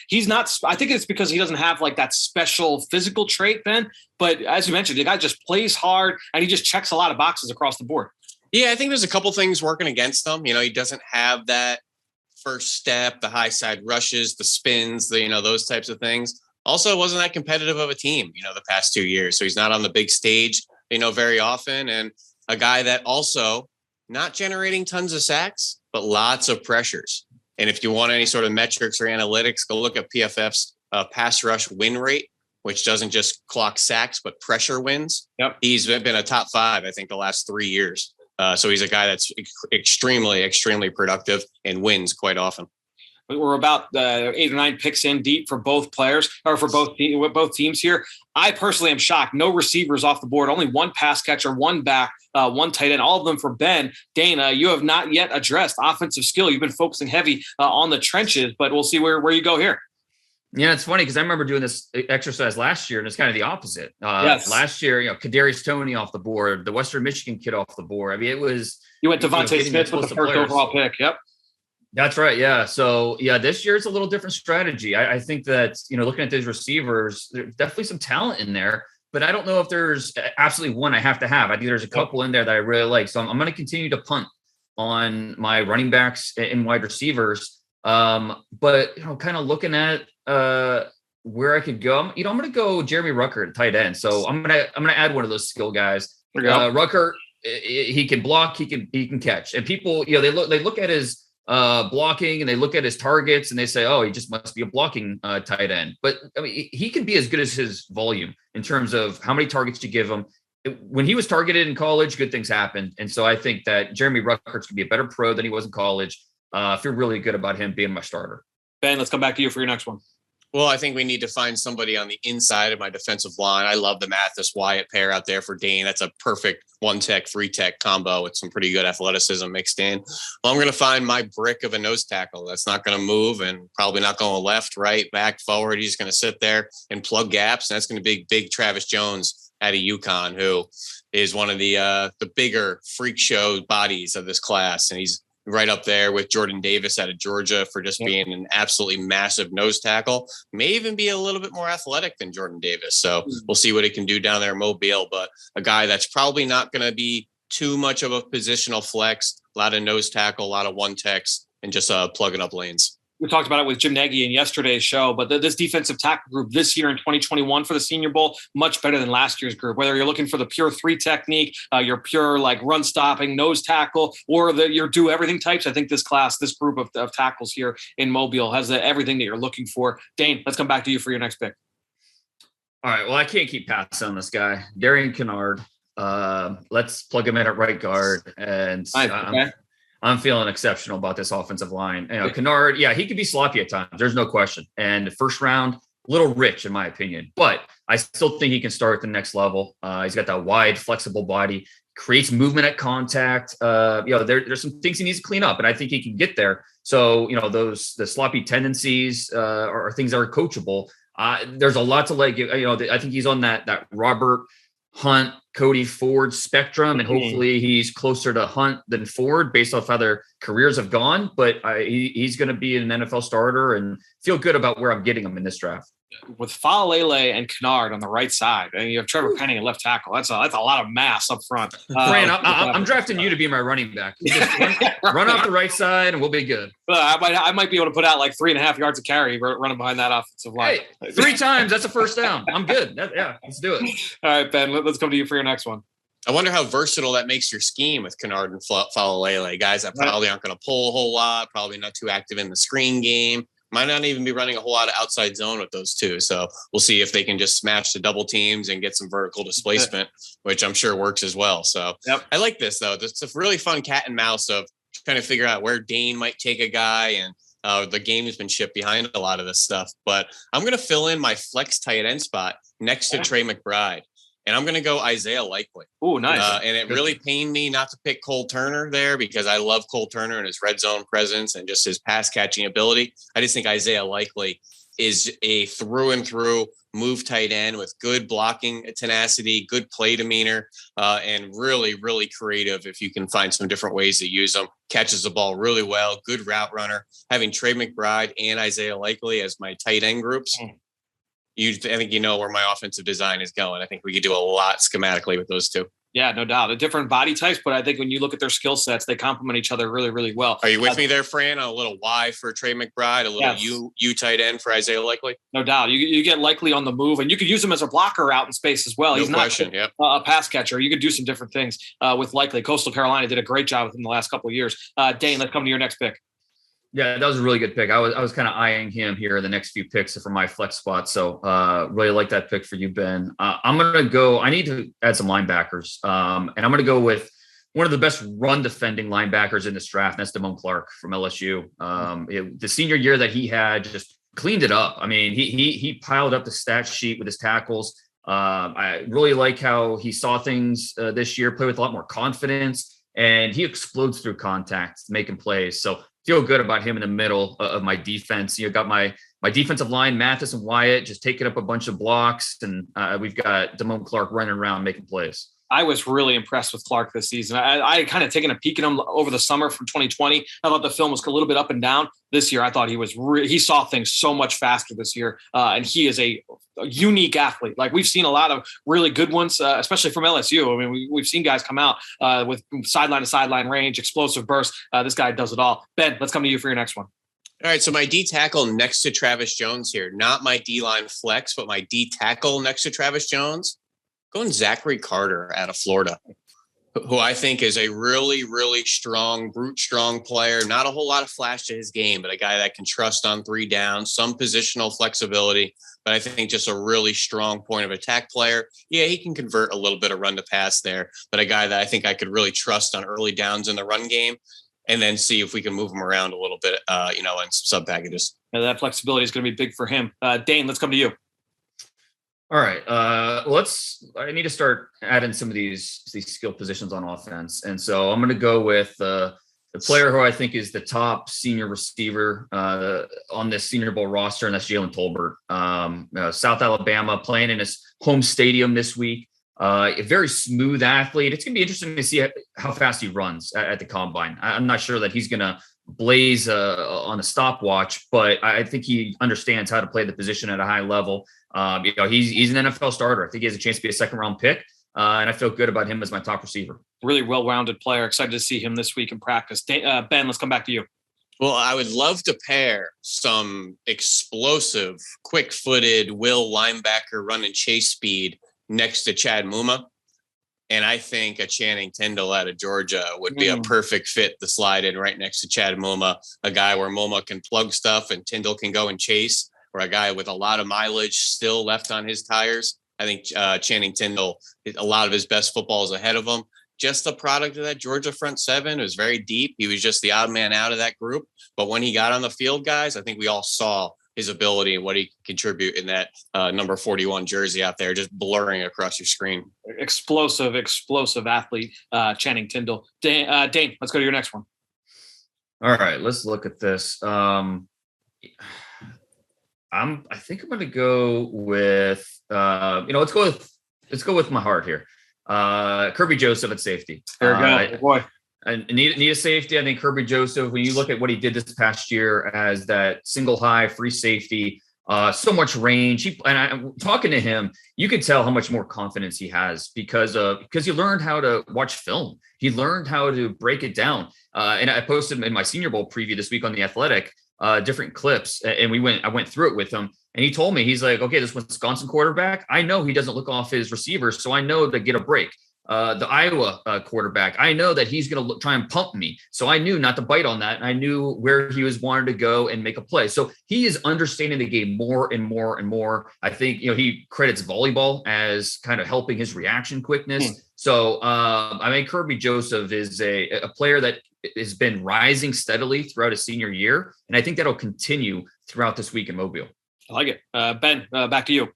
He's not. I think it's because he doesn't have that special physical trait, Ben. But as you mentioned, the guy just plays hard and he just checks a lot of boxes across the board. Yeah, I think there's a couple things working against him. He doesn't have that first step, the high side rushes, the spins, those types of things. Also, wasn't that competitive of a team, the past 2 years. So he's not on the big stage, very often. And a guy that also not generating tons of sacks, but lots of pressures. And if you want any sort of metrics or analytics, go look at PFF's pass rush win rate, which doesn't just clock sacks, but pressure wins. Yep. He's been a top 5, I think, the last 3 years. So he's a guy that's extremely, extremely productive and wins quite often. We're about 8 or 9 picks in deep for both players or for both teams here. I personally am shocked. No receivers off the board. Only one pass catcher, one back, one tight end. All of them for Ben. Dana, you have not yet addressed offensive skill. You've been focusing heavy on the trenches, but we'll see where you go here. Yeah, it's funny because I remember doing this exercise last year, and it's kind of the opposite. Yes. Last year, Kadarius Toney off the board, the Western Michigan kid off the board. I mean, it was you went Devante Smith with the first overall pick. Yep. That's right. Yeah. So this year it's a little different strategy. I think that, looking at these receivers, there's definitely some talent in there, but I don't know if there's absolutely one I have to have. I think there's a couple in there that I really like. So I'm going to continue to punt on my running backs and wide receivers. But kind of looking at where I could go, I'm going to go Jeremy Rucker at tight end. So I'm going to add one of those skill guys. Rucker, he can block, he can catch, and people, they look at his blocking and they look at his targets and they say, oh, he just must be a blocking tight end. But I mean, he can be as good as his volume in terms of how many targets you give him. When he was targeted in college, good things happened. And so I think that Jeremy Rucker's can be a better pro than he was in college. I feel really good about him being my starter. Ben, let's come back to you for your next one. Well, I think we need to find somebody on the inside of my defensive line. I love the Mathis Wyatt pair out there for Dane. That's a perfect 1-tech, 3-tech combo with some pretty good athleticism mixed in. Well, I'm going to find my brick of a nose tackle that's not going to move and probably not going left, right, back, forward. He's going to sit there and plug gaps. And that's going to be big Travis Jones out of UConn, who is one of the bigger freak show bodies of this class. And he's right up there with Jordan Davis out of Georgia for just being an absolutely massive nose tackle. May even be a little bit more athletic than Jordan Davis. So we'll see what he can do down there in Mobile, but a guy that's probably not going to be too much of a positional flex, a lot of nose tackle, a lot of 1-techs, and just plugging up lanes. We talked about it with Jim Nagy in yesterday's show, but this defensive tackle group this year in 2021 for the Senior Bowl, much better than last year's group. Whether you're looking for the pure 3 technique, your pure run stopping nose tackle, or your do everything types, I think this group of tackles here in Mobile has everything that you're looking for. Dane, let's come back to you for your next pick. All right. Well, I can't keep passing on this guy, Darian Canard. Let's plug him in at right guard, and I'm feeling exceptional about this offensive line. Canard, he could be sloppy at times. There's no question. And first round, a little rich in my opinion, but I still think he can start at the next level. He's got that wide, flexible body, creates movement at contact. There's some things he needs to clean up, and I think he can get there. So, the sloppy tendencies are things that are coachable. There's a lot to like. I think he's on that Robert Hunt, Cody Ford spectrum, and hopefully he's closer to Hunt than Ford based off how their careers have gone. But he's going to be an NFL starter, and feel good about where I'm getting him in this draft. With Faley and Canard on the right side, and you have Trevor Penning at left tackle. That's a lot of mass up front. Fran, I'm drafting you to be my running back. You just run off the right side, and we'll be good. I might be able to put out like 3.5 yards of carry running behind that offensive line. Hey, 3 times, that's a first down. I'm good. Let's do it. All right, Ben, let's come to you for your next one. I wonder how versatile that makes your scheme with Canard and Faley, guys that probably aren't going to pull a whole lot, probably not too active in the screen game. Might not even be running a whole lot of outside zone with those two. So we'll see if they can just smash the double teams and get some vertical displacement, which I'm sure works as well. So I like this, though. It's a really fun cat and mouse of trying to figure out where Dane might take a guy. And the gamemanship behind a lot of this stuff. But I'm going to fill in my flex tight end spot next to Trey McBride. And I'm going to go Isaiah Likely. Oh, nice. And it really pained me not to pick Cole Turner there because I love Cole Turner and his red zone presence and just his pass catching ability. I just think Isaiah Likely is a through and through move tight end with good blocking tenacity, good play demeanor, and really, really creative if you can find some different ways to use them. Catches the ball really well, good route runner. Having Trey McBride and Isaiah Likely as my tight end groups. I think where my offensive design is going. I think we could do a lot schematically with those two. Yeah, no doubt. They're different body types, but I think when you look at their skill sets, they complement each other really, really well. Are you with me there, Fran? A little Y for Trey McBride, a little U tight end for Isaiah Likely? No doubt. You get Likely on the move, and you could use him as a blocker out in space as well. No He's question, not a pass catcher. You could do some different things with Likely. Coastal Carolina did a great job with him the last couple of years. Dane, let's come to your next pick. Yeah, that was a really good pick. I was kind of eyeing him here the next few picks for my flex spot. So really like that pick for you, Ben. I'm going to go. I need to add some linebackers. And I'm going to go with one of the best run defending linebackers in this draft. And that's Damon Clark from LSU. The senior year that he had just cleaned it up. I mean, he piled up the stat sheet with his tackles. I really like how he saw things this year, play with a lot more confidence, and he explodes through contact, making plays. So feel good about him in the middle of my defense. You got my defensive line, Mathis and Wyatt, just taking up a bunch of blocks, and we've got Damon Clark running around making plays. I was really impressed with Clark this season. I had kind of taken a peek at him over the summer from 2020. I thought the film was a little bit up and down. This year, I thought he saw things so much faster this year. And he is a unique athlete. Like, we've seen a lot of really good ones, especially from LSU. I mean, we've seen guys come out with sideline to sideline range, explosive bursts. This guy does it all. Ben, let's come to you for your next one. All right, so my D tackle next to Travis Jones here, not my D-line flex, but my D tackle next to Travis Jones. Going Zachary Carter out of Florida, who I think is a really, really strong, brute strong player. Not a whole lot of flash to his game, but a guy that can trust on 3 downs, some positional flexibility, but I think just a really strong point of attack player. Yeah, he can convert a little bit of run to pass there, but a guy that I think I could really trust on early downs in the run game, and then see if we can move him around a little bit, in some sub packages. Yeah, that flexibility is going to be big for him. Dane, let's come to you. All right. I need to start adding some of these skill positions on offense. And so I'm going to go with the player who I think is the top senior receiver on this Senior Bowl roster, and that's Jalen Tolbert. South Alabama, playing in his home stadium this week. A very smooth athlete. It's going to be interesting to see how fast he runs at the combine. I'm not sure that he's going to blaze on a stopwatch, but I think he understands how to play the position at a high level. He's an NFL starter. I think he has a chance to be a 2nd-round pick, and I feel good about him as my top receiver. Really well-rounded player. Excited to see him this week in practice. Ben, let's come back to you. Well, I would love to pair some explosive, quick-footed will linebacker run and chase speed next to Chad Muma. And I think a Channing Tindall out of Georgia would be a perfect fit to slide in right next to Chad Muma, a guy where Muma can plug stuff and Tindall can go and chase, or a guy with a lot of mileage still left on his tires. I think Channing Tindall, a lot of his best football is ahead of him. Just a product of that Georgia front 7. It was very deep. He was just the odd man out of that group. But when he got on the field, guys, I think we all saw his ability and what he can contribute in that number 41 jersey out there, just blurring across your screen. Explosive athlete, Channing Tindall. Dane, let's go to your next one. All right, let's look at this. I think I'm going to go with, let's go with my heart here. Kirby Joseph at safety. There we go, boy. I need a safety. I think Kirby Joseph, when you look at what he did this past year as that single high free safety, so much range. I'm talking to him, you could tell how much more confidence he has because he learned how to watch film. He learned how to break it down. And I posted in my Senior Bowl preview this week on The Athletic, different clips, and I went through it with him. And he told me, he's like, okay, this Wisconsin quarterback, I know he doesn't look off his receivers, so I know to get a break. The Iowa quarterback, I know that he's going to try and pump me. So I knew not to bite on that. And I knew where he was wanting to go and make a play. So he is understanding the game more and more and more. I think, he credits volleyball as kind of helping his reaction quickness. So Kirby Joseph is a player that has been rising steadily throughout his senior year. And I think that'll continue throughout this week in Mobile. I like it. Ben, back to you.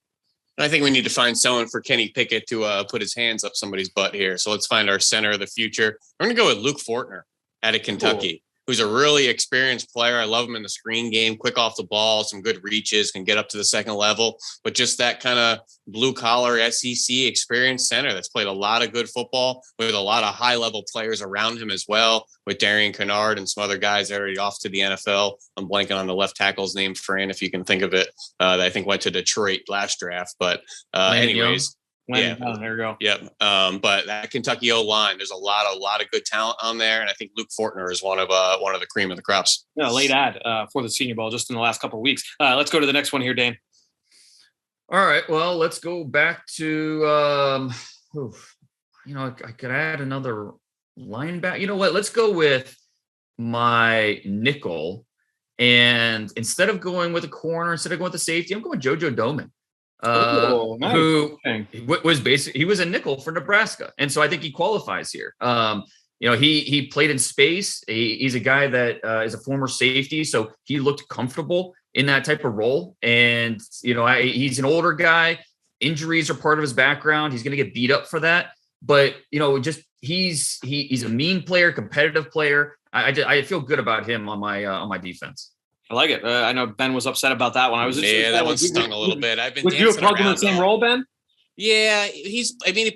I think we need to find someone for Kenny Pickett to put his hands up somebody's butt here. So let's find our center of the future. We're going to go with Luke Fortner out of Kentucky, who's a really experienced player. I love him in the screen game, quick off the ball, some good reaches, can get up to the 2nd level, but just that kind of blue collar SEC experienced center that's played a lot of good football with a lot of high level players around him as well, with Darian Canard and some other guys already off to the NFL. I'm blanking on the left tackle's name, Fran, if you can think of it, that I think went to Detroit last draft. But anyways. Yeah, there you go. Yep. But that Kentucky O-line, there's a lot of good talent on there, and I think Luke Fortner is one of the cream of the crops. Yeah, late ad for the Senior Bowl just in the last couple of weeks. Let's go to the next one here, Dane. All right. Well, let's go back to I could add another linebacker. You know what? Let's go with my nickel, and instead of going with a corner, instead of going with a safety, I'm going JoJo Domann. Nice. Who was basically, he was a nickel for Nebraska. And so I think he qualifies here. he played in space. He's a guy that is a former safety, so he looked comfortable in that type of role. And, he's an older guy. Injuries are part of his background. He's going to get beat up for that. But, he's a mean player, competitive player. I feel good about him on my defense. I like it. I know Ben was upset about that one. That one stung a little bit. I've been dancing around. Would you have plugged him in the same role, Ben? Yeah, he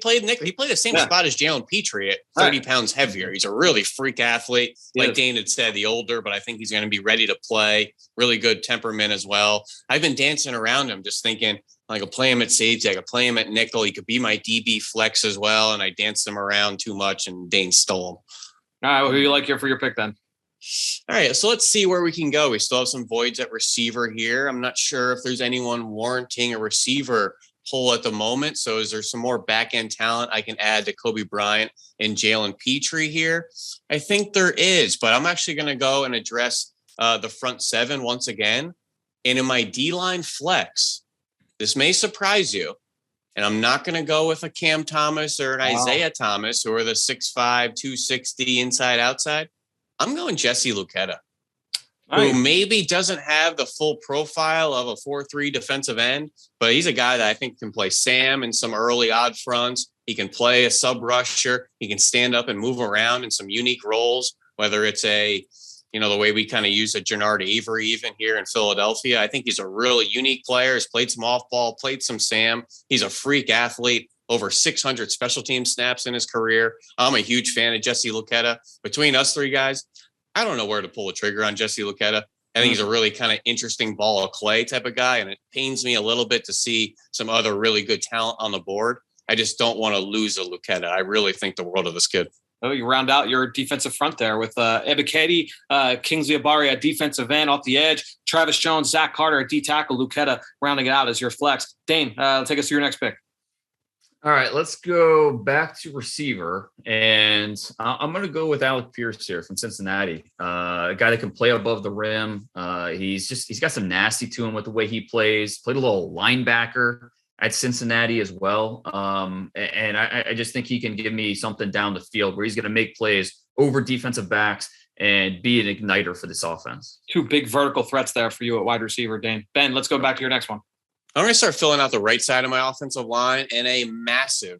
played the same spot as Jalen Petrie at 30 pounds heavier. He's a really freak athlete. Like Dane had said, the older, but I think he's going to be ready to play. Really good temperament as well. I've been dancing around him, just thinking I could play him at safety. I could play him at nickel. He could be my DB flex as well. And I danced him around too much and Dane stole him. All right. Well, who do you like here for your pick then? All right. So let's see where we can go. We still have some voids at receiver here. I'm not sure if there's anyone warranting a receiver pull at the moment. So is there some more back end talent I can add to Kobe Bryant and Jalen Petrie here? I think there is, but I'm actually going to go and address the front seven once again. And in my D-line flex, this may surprise you, and I'm not going to go with a Cam Thomas or an Isaiah Thomas, who are the 6'5", 260 inside outside. I'm going Jesse Luketa, who maybe doesn't have the full profile of a 4-3 defensive end, but he's a guy that I think can play Sam in some early odd fronts. He can play a sub rusher. He can stand up and move around in some unique roles, whether it's the way we kind of use a Jernard Avery even here in Philadelphia. I think he's a really unique player. He's played some off ball, played some Sam. He's a freak athlete, over 600 special team snaps in his career. I'm a huge fan of Jesse Luketa. Between us three guys, I don't know where to pull the trigger on Jesse Luketa. I think he's a really kind of interesting ball of clay type of guy, and it pains me a little bit to see some other really good talent on the board. I just don't want to lose a Luketa. I really think the world of this kid. Oh, you round out your defensive front there with Epicady, Kingsley Anabari at defensive end off the edge, Travis Jones, Zach Carter at D tackle, Luketa rounding it out as your flex. Dane, take us to your next pick. All right, let's go back to receiver, and I'm going to go with Alec Pierce here from Cincinnati, a guy that can play above the rim. He's got some nasty to him with the way he plays. Played a little linebacker at Cincinnati as well, and I just think he can give me something down the field where he's going to make plays over defensive backs and be an igniter for this offense. Two big vertical threats there for you at wide receiver, Dane. Ben, let's go back to your next one. I'm going to start filling out the right side of my offensive line, and a massive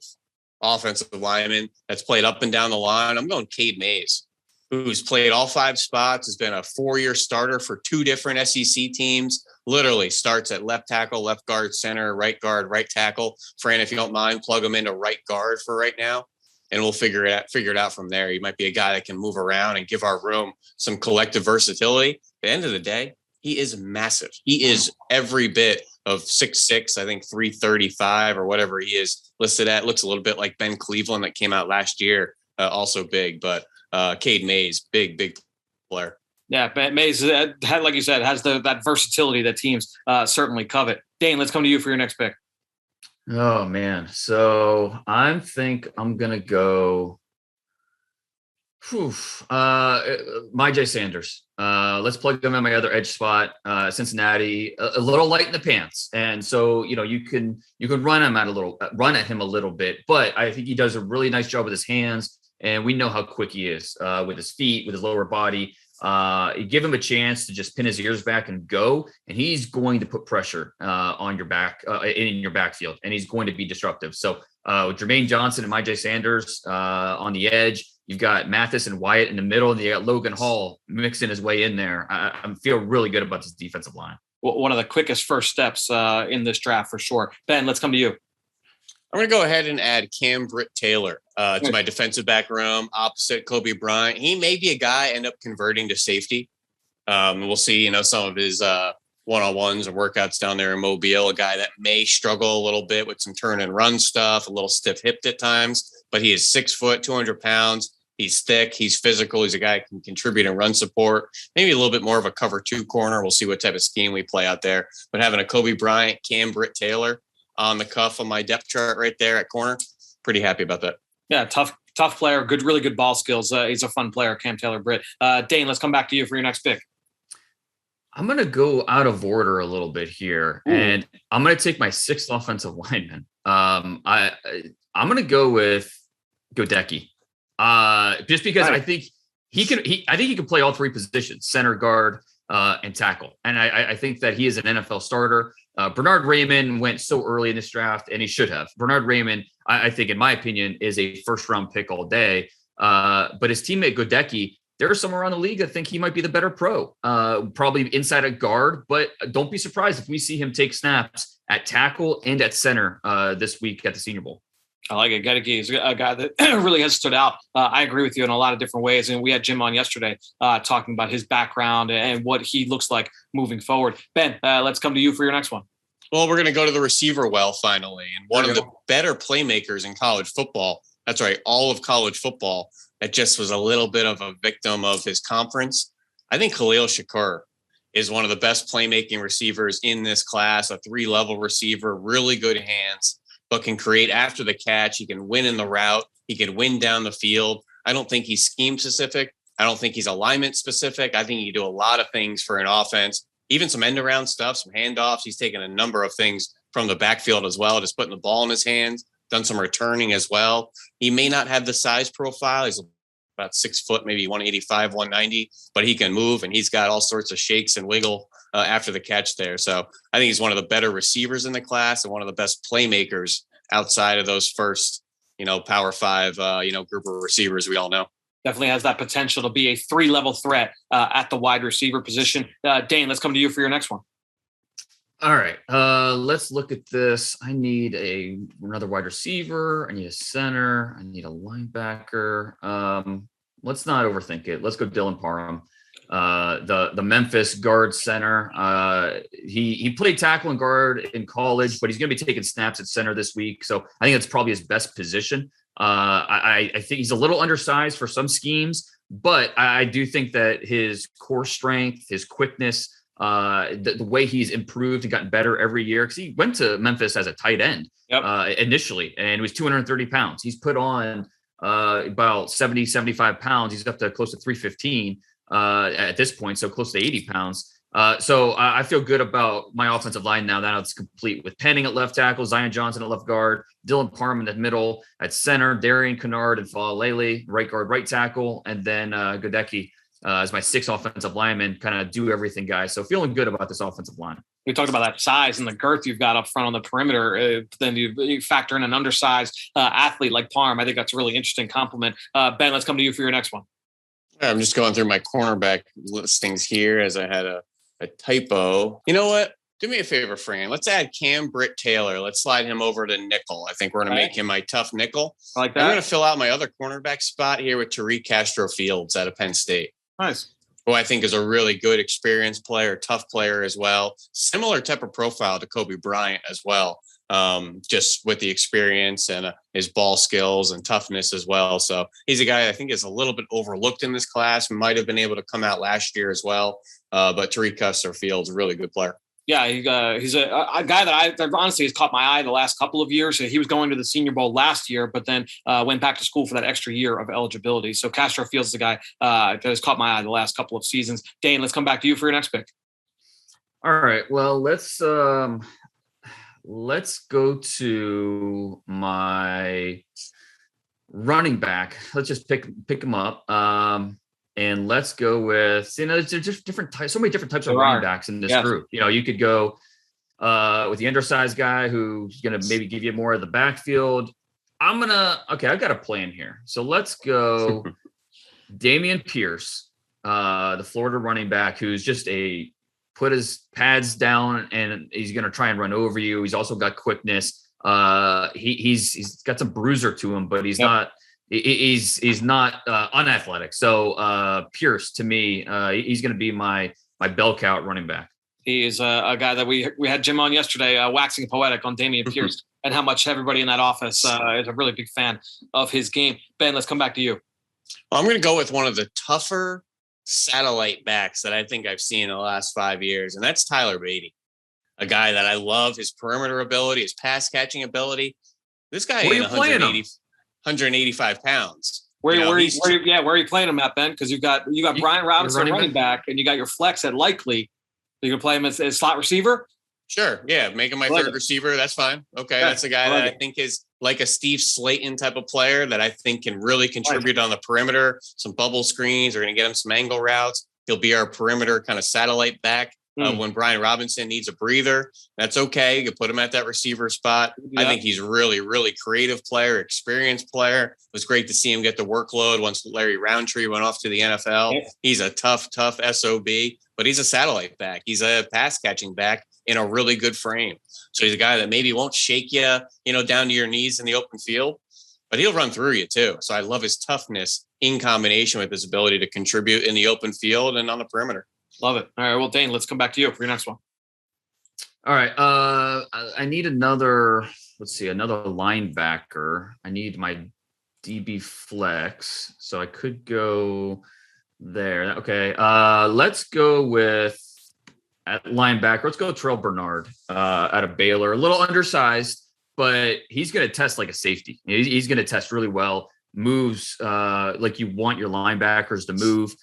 offensive lineman that's played up and down the line. I'm going Cade Mays, who's played all 5 spots, has been a 4-year starter for 2 different SEC teams, literally starts at left tackle, left guard, center, right guard, right tackle. Fran, if you don't mind, plug him into right guard for right now, and we'll figure it out from there. He might be a guy that can move around and give our room some collective versatility. At the end of the day, he is massive. He is every bit of 6'6", I think 335 or whatever he is listed at. Looks a little bit like Ben Cleveland that came out last year, also big, but Cade Mays, big player. Yeah, Ben Mays, like you said, has that versatility that teams certainly covet. Dane, let's come to you for your next pick. Oh, man. So I think I'm going to go Myjai Sanders. Let's plug him in my other edge spot. Cincinnati, a little light in the pants, and so you can run at him a little bit, but I think he does a really nice job with his hands, and we know how quick he is with his feet, with his lower body. You give him a chance to just pin his ears back and go, and he's going to put pressure on your back in your backfield, and he's going to be disruptive. So with Jermaine Johnson and Myjai Sanders on the edge, you've got Mathis and Wyatt in the middle, and you got Logan Hall mixing his way in there. I feel really good about this defensive line. One of the quickest first steps in this draft for sure. Ben, let's come to you. I'm going to go ahead and add Cam Britt-Taylor to my defensive back room opposite Kobe Bryant. He may be a guy end up converting to safety. We'll see, some of his one-on-ones or workouts down there in Mobile, a guy that may struggle a little bit with some turn and run stuff, a little stiff-hipped at times, but he is 6 foot, 200 pounds. He's thick. He's physical. He's a guy who can contribute in run support, maybe a little bit more of a cover 2 corner. We'll see what type of scheme we play out there. But having a Kobe Bryant, Cam Britt-Taylor on the cuff on my depth chart right there at corner, pretty happy about that. Yeah, tough player. Really good ball skills. He's a fun player, Cam Taylor-Britt. Dane, let's come back to you for your next pick. I'm going to go out of order a little bit here, and I'm going to take my 6th offensive lineman. I'm going to go with Godecki. Just because I think he can play all three positions: center, guard, and tackle. And I think that he is an NFL starter. Bernard Raymond went so early in this draft, and he should have. Bernard Raymond, I think, in my opinion, is a first-round pick all day. But his teammate Godecki, there are some around the league that think he might be the better pro, probably inside a guard. But don't be surprised if we see him take snaps at tackle and at center this week at the Senior Bowl. I like it. Godecki is a guy that really has stood out. I agree with you in a lot of different ways. And we had Jim on yesterday talking about his background and what he looks like moving forward. Ben, let's come to you for your next one. Well, we're going to go to the receiver well finally. And one of the better playmakers in college football. That's right. All of college football that just was a little bit of a victim of his conference. I think Khalil Shakur is one of the best playmaking receivers in this class, a 3-level receiver, really good hands, but can create after the catch. He can win in the route. He can win down the field. I don't think he's scheme specific. I don't think he's alignment specific. I think he can do a lot of things for an offense, even some end around stuff, some handoffs. He's taken a number of things from the backfield as well, just putting the ball in his hands, done some returning as well. He may not have the size profile. He's about 6 foot, maybe 185, 190, but he can move and he's got all sorts of shakes and wiggle after the catch there. So I think he's one of the better receivers in the class and one of the best playmakers outside of those first, Power 5, group of receivers we all know. Definitely has that potential to be a 3-level threat at the wide receiver position. Dane, let's come to you for your next one. All right. Let's look at this. I need another wide receiver. I need a center. I need a linebacker. Let's not overthink it. Let's go Dylan Parham. The Memphis guard center. He played tackle and guard in college, but he's going to be taking snaps at center this week. So I think that's probably his best position. I think he's a little undersized for some schemes, but I do think that his core strength, his quickness, the way he's improved and gotten better every year, because he went to Memphis as a tight end initially, and he was 230 pounds. He's put on about 70, 75 pounds. He's up to close to 315 at this point, so close to 80 pounds. So I feel good about my offensive line now that it's complete with Penning at left tackle, Zion Johnson at left guard, Dylan Parham in the middle at center, Darian Canard and Faley, right guard, right tackle, and then Godecki as my 6 offensive linemen, kind of do everything, guys. So feeling good about this offensive line. We talked about that size and the girth you've got up front on the perimeter. Then you factor in an undersized athlete like Parham. I think that's a really interesting compliment. Ben, let's come to you for your next one. I'm just going through my cornerback listings here as I had a typo. You know what? Do me a favor, Fran. Let's add Cam Britt Taylor. Let's slide him over to nickel. I think we're going to make him my tough nickel. I like that. I'm going to fill out my other cornerback spot here with Tariq Castro-Fields out of Penn State. Nice. Who I think is a really good, experienced player, tough player as well. Similar type of profile to Kobe Bryant as well, just with the experience and his ball skills and toughness as well. So he's a guy I think is a little bit overlooked in this class. Might have been able to come out last year as well. But Tariq Castro-Fields, a really good player. Yeah, he's a guy that honestly has caught my eye the last couple of years. He was going to the Senior Bowl last year, but then went back to school for that extra year of eligibility. So Castro-Fields is the guy that has caught my eye the last couple of seasons. Dane, let's come back to you for your next pick. All right. Well, let's go to my running back. Let's just pick him up. And let's go with, there's just different types, so many different types of running backs in this group. You could go with the undersized guy who's going to maybe give you more of the backfield. I've got a plan here. So let's go Damian Pierce, the Florida running back, who's just put his pads down and he's going to try and run over you. He's also got quickness. He's got some bruiser to him, but he's not. He's not unathletic. So Pierce, to me, he's going to be my bell cow running back. He is a guy that we had Jim on yesterday, waxing poetic on Damian Pierce and how much everybody in that office is a really big fan of his game. Ben, let's come back to you. Well, I'm going to go with one of the tougher satellite backs that I think I've seen in the last 5 years, and that's Tyler Beatty, a guy that I love, his perimeter ability, his pass catching ability. This guy ain't 185 pounds. Where are you playing him at, Ben? Because you got Brian Robinson running back, and you got your flex at likely. You're gonna play him as slot receiver. Sure. Yeah. Make him my third receiver. That's fine. Okay. That's a guy that I think is like a Steve Slayton type of player that I think can really contribute on the perimeter. Some bubble screens are going to get him some angle routes. He'll be our perimeter kind of satellite back. When Brian Robinson needs a breather, that's okay. You can put him at that receiver spot. Yeah. I think he's really, really creative player, experienced player. It was great to see him get the workload once Larry Roundtree went off to the NFL. Yeah. He's a tough SOB, but he's a satellite back. He's a pass catching back in a really good frame. So he's a guy that maybe won't shake you, down to your knees in the open field, but he'll run through you too. So I love his toughness in combination with his ability to contribute in the open field and on the perimeter. Love it. All right. Well, Dane, let's come back to you for your next one. All right. I need another linebacker. I need my DB flex. So I could go there. Okay. Let's go with at linebacker. Let's go Terrell Bernard out of Baylor. A little undersized, but he's going to test like a safety. He's going to test really well. Moves like you want your linebackers to move.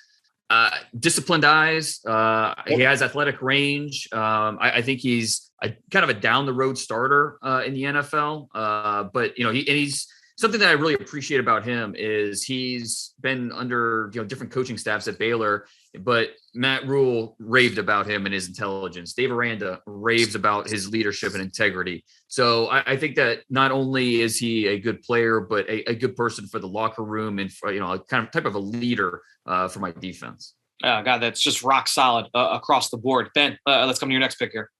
Disciplined eyes. He has athletic range. I think he's kind of a down the road starter in the NFL. But he's something that I really appreciate about him is he's been under different coaching staffs at Baylor, but Matt Rule raved about him and his intelligence. Dave Aranda raves about his leadership and integrity. So I think that not only is he a good player, but a good person for the locker room and for, a kind of type of a leader for my defense. God, that's just rock solid across the board. Ben, let's come to your next pick here.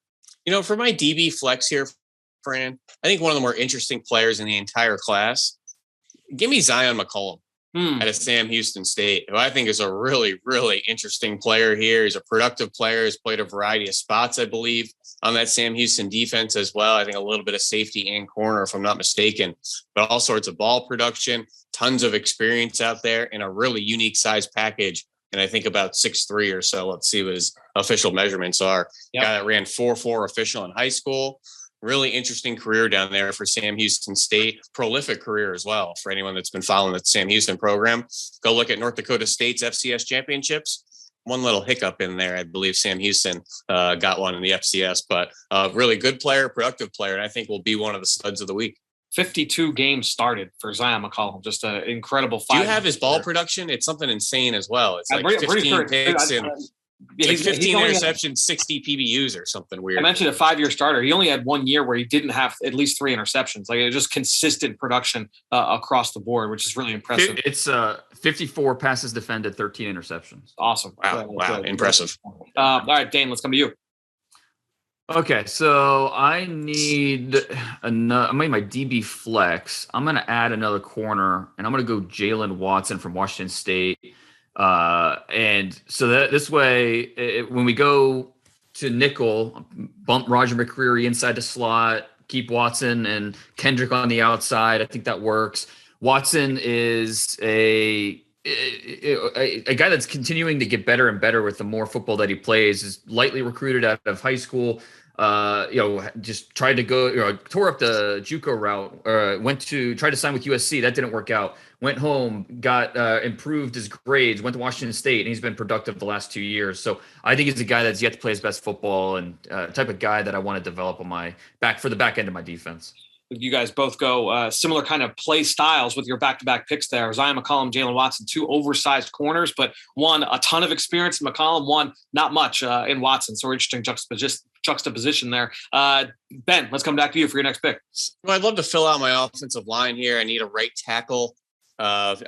For my DB flex here, Fran, I think one of the more interesting players in the entire class, give me Zion McCollum out of Sam Houston State, who I think is a really, really interesting player here. He's a productive player. He's played a variety of spots, I believe, on that Sam Houston defense as well. I think a little bit of safety and corner, if I'm not mistaken, but all sorts of ball production, tons of experience out there in a really unique size package. And I think about 6'3" or so. Let's see what his official measurements are. Yep. Guy that ran 4.4 official in high school. Really interesting career down there for Sam Houston State. Prolific career as well for anyone that's been following the Sam Houston program. Go look at North Dakota State's FCS championships. One little hiccup in there. I believe Sam Houston got one in the FCS, but really good player, productive player, and I think will be one of the studs of the week. 52 games started for Zion McCollum. Just an incredible 5. Do you have his ball production? It's something insane as well. It's like 15 picks and 15 interceptions, 60 PBUs or something weird. I mentioned a 5-year starter. He only had 1 year where he didn't have at least 3 interceptions. Like, it was just consistent production across the board, which is really impressive. It's 54 passes defended, 13 interceptions. Awesome. Wow. Impressive. All right, Dane, let's come to you. Okay, so I need my DB flex. I'm going to add another corner, and I'm going to go Jalen Watson from Washington State. And so that this way, when we go to nickel, bump Roger McCreery inside the slot, keep Watson and Kendrick on the outside. I think that works. Watson is a guy that's continuing to get better and better with the more football that he plays. Is lightly recruited out of high school. Just tried to go, tore up the JUCO route, tried to sign with USC. That didn't work out. Went home, got improved his grades, went to Washington State, and he's been productive the last 2 years. So I think he's a guy that's yet to play his best football and type of guy that I want to develop on my back for the back end of my defense. You guys both go similar kind of play styles with your back-to-back picks there. Zion McCollum, Jalen Watson, 2 oversized corners, but one a ton of experience in McCollum, one not much in Watson. So interesting juxtaposition there. Ben, let's come back to you for your next pick. Well, I'd love to fill out my offensive line here. I need a right tackle.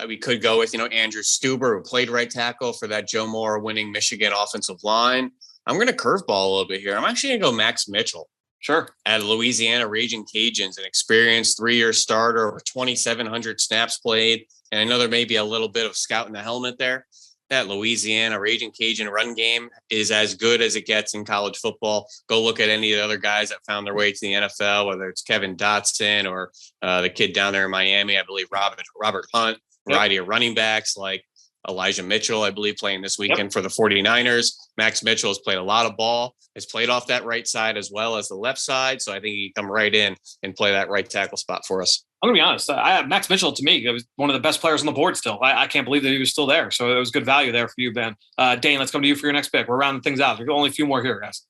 We could go with, Andrew Stuber, who played right tackle for that Joe Moore winning Michigan offensive line. I'm going to curveball a little bit here. I'm actually going to go Max Mitchell. Sure. At Louisiana Raging Cajuns, an experienced 3-year starter, over 2,700 snaps played. And I know there may be a little bit of scout in the helmet there. That Louisiana Raging Cajun run game is as good as it gets in college football. Go look at any of the other guys that found their way to the NFL, whether it's Kevin Dotson or the kid down there in Miami, I believe Robert Hunt, variety of running backs like Elijah Mitchell, I believe, playing this weekend for the 49ers. Max Mitchell has played a lot of ball, has played off that right side as well as the left side. So I think he can come right in and play that right tackle spot for us. I'm going to be honest. Max Mitchell, to me, was one of the best players on the board still. I can't believe that he was still there. So it was good value there for you, Ben. Dane, let's come to you for your next pick. We're rounding things out. There's only a few more here, guys.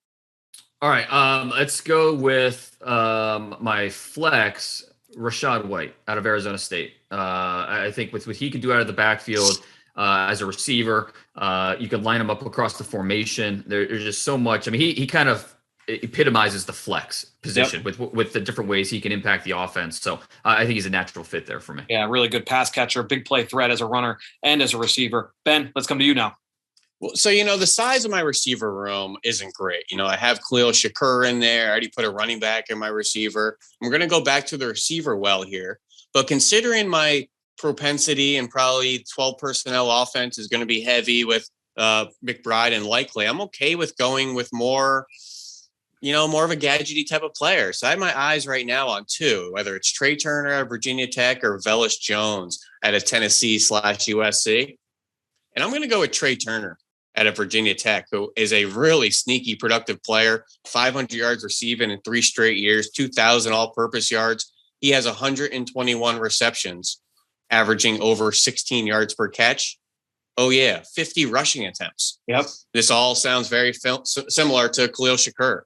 All right. Let's go with my flex, Rashad White out of Arizona State. I think with what he can do out of the backfield as a receiver, you can line him up across the formation. There's just so much. I mean, he kind of epitomizes the flex position with the different ways he can impact the offense. So I think he's a natural fit there for me. Yeah, really good pass catcher, big play threat as a runner and as a receiver. Ben, let's come to you now. Well, so, the size of my receiver room isn't great. I have Khalil Shakur in there. I already put a running back in my receiver. I'm going to go back to the receiver well here. But considering my propensity and probably 12 personnel offense is going to be heavy with McBride and Likely, I'm okay with going with more of a gadgety type of player. So I have my eyes right now on two, whether it's Trey Turner at Virginia Tech or Velus Jones at a Tennessee/USC. And I'm going to go with Trey Turner at a Virginia Tech, who is a really sneaky, productive player, 500 yards receiving in 3 straight years, 2,000 all-purpose yards. He has 121 receptions, averaging over 16 yards per catch. Oh, yeah, 50 rushing attempts. Yep. This all sounds very similar to Khalil Shakur.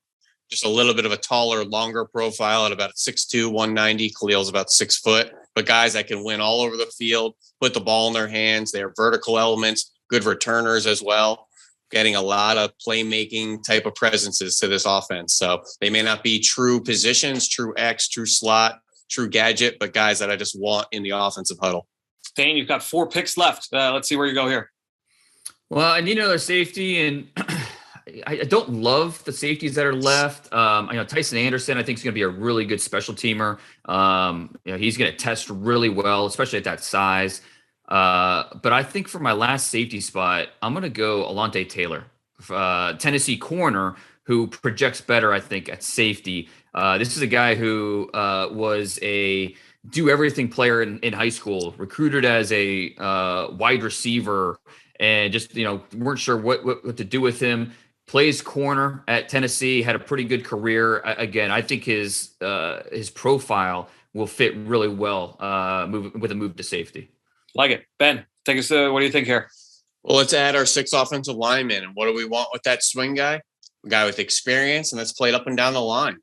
Just a little bit of a taller, longer profile at about 6'2", 190. Khalil's about 6 foot. But guys that can win all over the field, put the ball in their hands. They are vertical elements, good returners as well, getting a lot of playmaking type of presences to this offense. So they may not be true positions, true X, true slot, true gadget, but guys that I just want in the offensive huddle. Dane, you've got 4 picks left. Let's see where you go here. Well, I need another safety, and I don't love the safeties that are left. Tyson Anderson, I think, is going to be a really good special teamer. He's going to test really well, especially at that size. But I think for my last safety spot, I'm going to go Alontae Taylor, Tennessee corner, who projects better, I think, at safety. This is a guy who was a do-everything player in high school, recruited as a wide receiver, and just weren't sure what to do with him. Plays corner at Tennessee, had a pretty good career. Again, I think his profile will fit really well with a move to safety. Like it. Ben, take us. What do you think here? Well, let's add our 6 offensive linemen. And what do we want with that swing guy? A guy with experience and that's played up and down the line.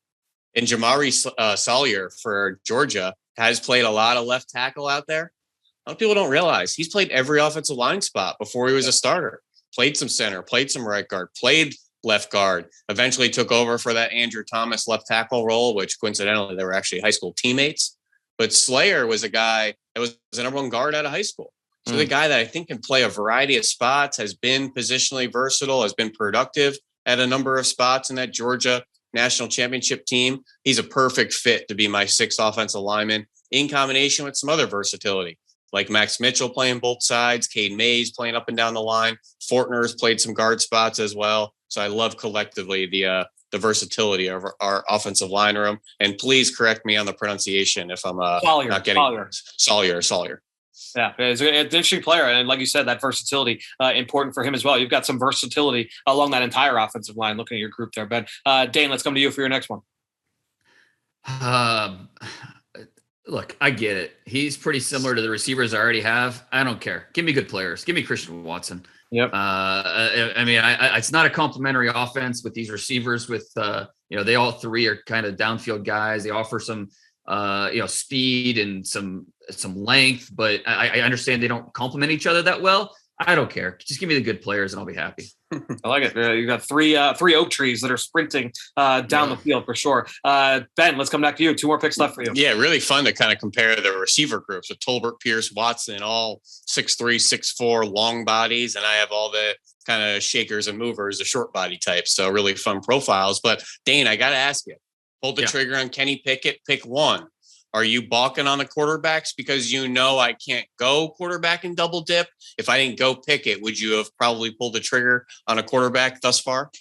And Jamari Salyer for Georgia has played a lot of left tackle out there. A lot of people don't realize he's played every offensive line spot before he was a starter. Played some center, played some right guard, played left guard, eventually took over for that Andrew Thomas left tackle role, which coincidentally, they were actually high school teammates. But Slayer was a guy that was the number 1 guard out of high school. So the guy that I think can play a variety of spots, has been positionally versatile, has been productive at a number of spots in that Georgia national championship team. He's a perfect fit to be my 6th offensive lineman in combination with some other versatility. Like Max Mitchell playing both sides, Cade Mays playing up and down the line. Fortner's played some guard spots as well. So I love collectively the versatility of our offensive line room. And please correct me on the pronunciation if I'm not getting Salyer. Yeah, it's an interesting player. And like you said, that versatility important for him as well. You've got some versatility along that entire offensive line, looking at your group there, Ben. Dane, let's come to you for your next one. Look, I get it. He's pretty similar to the receivers I already have. I don't care. Give me good players. Give me Christian Watson. Yep. It's not a complimentary offense with these receivers with, they all 3 are kind of downfield guys. They offer some, speed and some length, but I understand they don't complement each other that well. I don't care. Just give me the good players and I'll be happy. I like it. You got 3 oak trees that are sprinting down the field for sure. Ben, let's come back to you. 2 more picks left for you. Yeah, really fun to kind of compare the receiver groups with Tolbert, Pierce, Watson, all 6'3", 6'4", long bodies. And I have all the kind of shakers and movers, the short body types. So really fun profiles. But Dane, I got to ask you, pull the trigger on Kenny Pickett, pick one. Are you balking on the quarterbacks because I can't go quarterback and double dip? If I didn't go Pickett, would you have probably pulled the trigger on a quarterback thus far?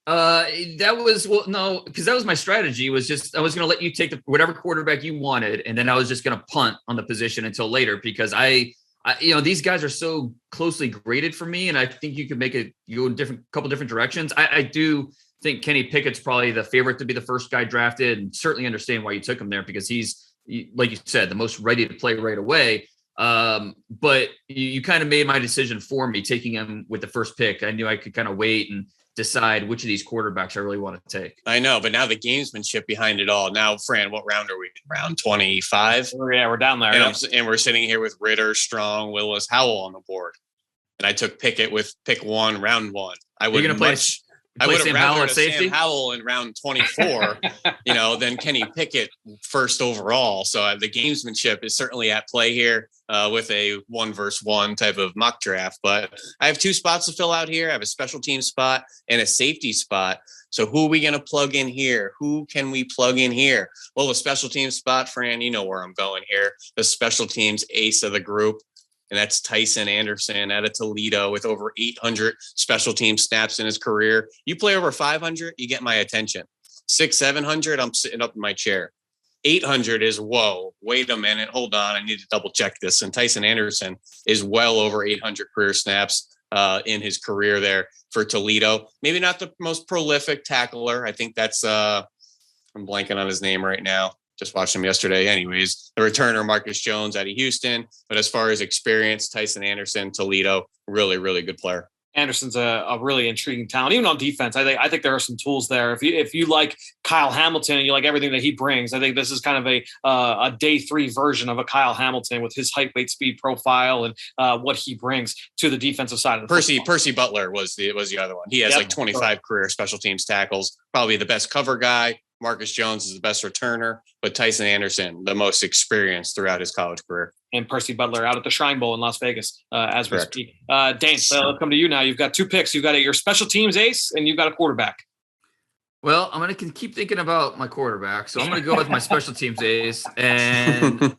No, because that was my strategy. Was just I was going to let you take whatever quarterback you wanted, and then I was just going to punt on the position until later because I these guys are so closely graded for me, and I think you could make it go in couple different directions. I do think Kenny Pickett's probably the favorite to be the first guy drafted, and certainly understand why you took him there because he's, like you said, the most ready to play right away. But you kind of made my decision for me, taking him with the first pick. I knew I could kind of wait and decide which of these quarterbacks I really want to take. I know, but now the gamesmanship behind it all. Now, Fran, what round are we in? Round 25? Yeah, we're down there. And we're sitting here with Ritter, Strong, Willis, Howell on the board. And I took Pickett with pick 1, round 1. I would have rather Sam Howell in round 24, than Kenny Pickett first overall. So the gamesmanship is certainly at play here with a 1-versus-1 type of mock draft. But I have 2 spots to fill out here. I have a special team spot and a safety spot. So who are we going to plug in here? Who can we plug in here? Well, the special team spot, Fran, you know where I'm going here. The special teams ace of the group. And that's Tyson Anderson out of Toledo with over 800 special team snaps in his career. You play over 500, you get my attention. 600-700, I'm sitting up in my chair. 800 is, whoa, wait a minute, hold on, I need to double check this. And Tyson Anderson is well over 800 career snaps in his career there for Toledo. Maybe not the most prolific tackler. I think that's, I'm blanking on his name right now. Just watched him yesterday. Anyways, the returner, Marcus Jones out of Houston. But as far as experience, Tyson Anderson, Toledo, really, really good player. Anderson's a really intriguing talent, even on defense. I think there are some tools there. If you like Kyle Hamilton and you like everything that he brings, I think this is kind of a day 3 version of a Kyle Hamilton with his height, weight, speed profile and what he brings to the defensive side of the Percy Butler was the other one. He has 25 career special teams tackles, probably the best cover guy. Marcus Jones is the best returner, but Tyson Anderson, the most experienced throughout his college career. And Percy Butler out at the Shrine Bowl in Las Vegas as we speak. Dane, let's come to you now. You've got 2 picks. You've got your special teams ace and you've got a quarterback. Well, I'm going to keep thinking about my quarterback. So I'm going to go with my special teams ace. And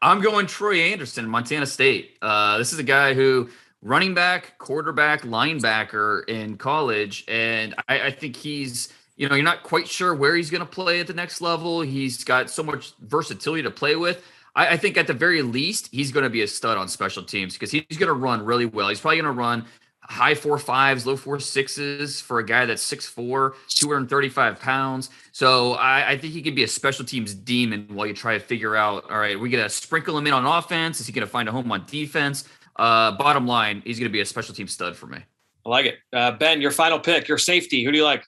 I'm going Troy Anderson, Montana State. This is a guy who running back, quarterback, linebacker in college. And I think he's – you're not quite sure where he's going to play at the next level. He's got so much versatility to play with. I think at the very least, he's going to be a stud on special teams because he's going to run really well. He's probably going to run high 4.5s, low 4.6s for a guy that's 6'4", 235 pounds. So I think he could be a special teams demon while you try to figure out, all right, we're going to sprinkle him in on offense. Is he going to find a home on defense? Bottom line, he's going to be a special team stud for me. I like it. Ben, your final pick, your safety. Who do you like?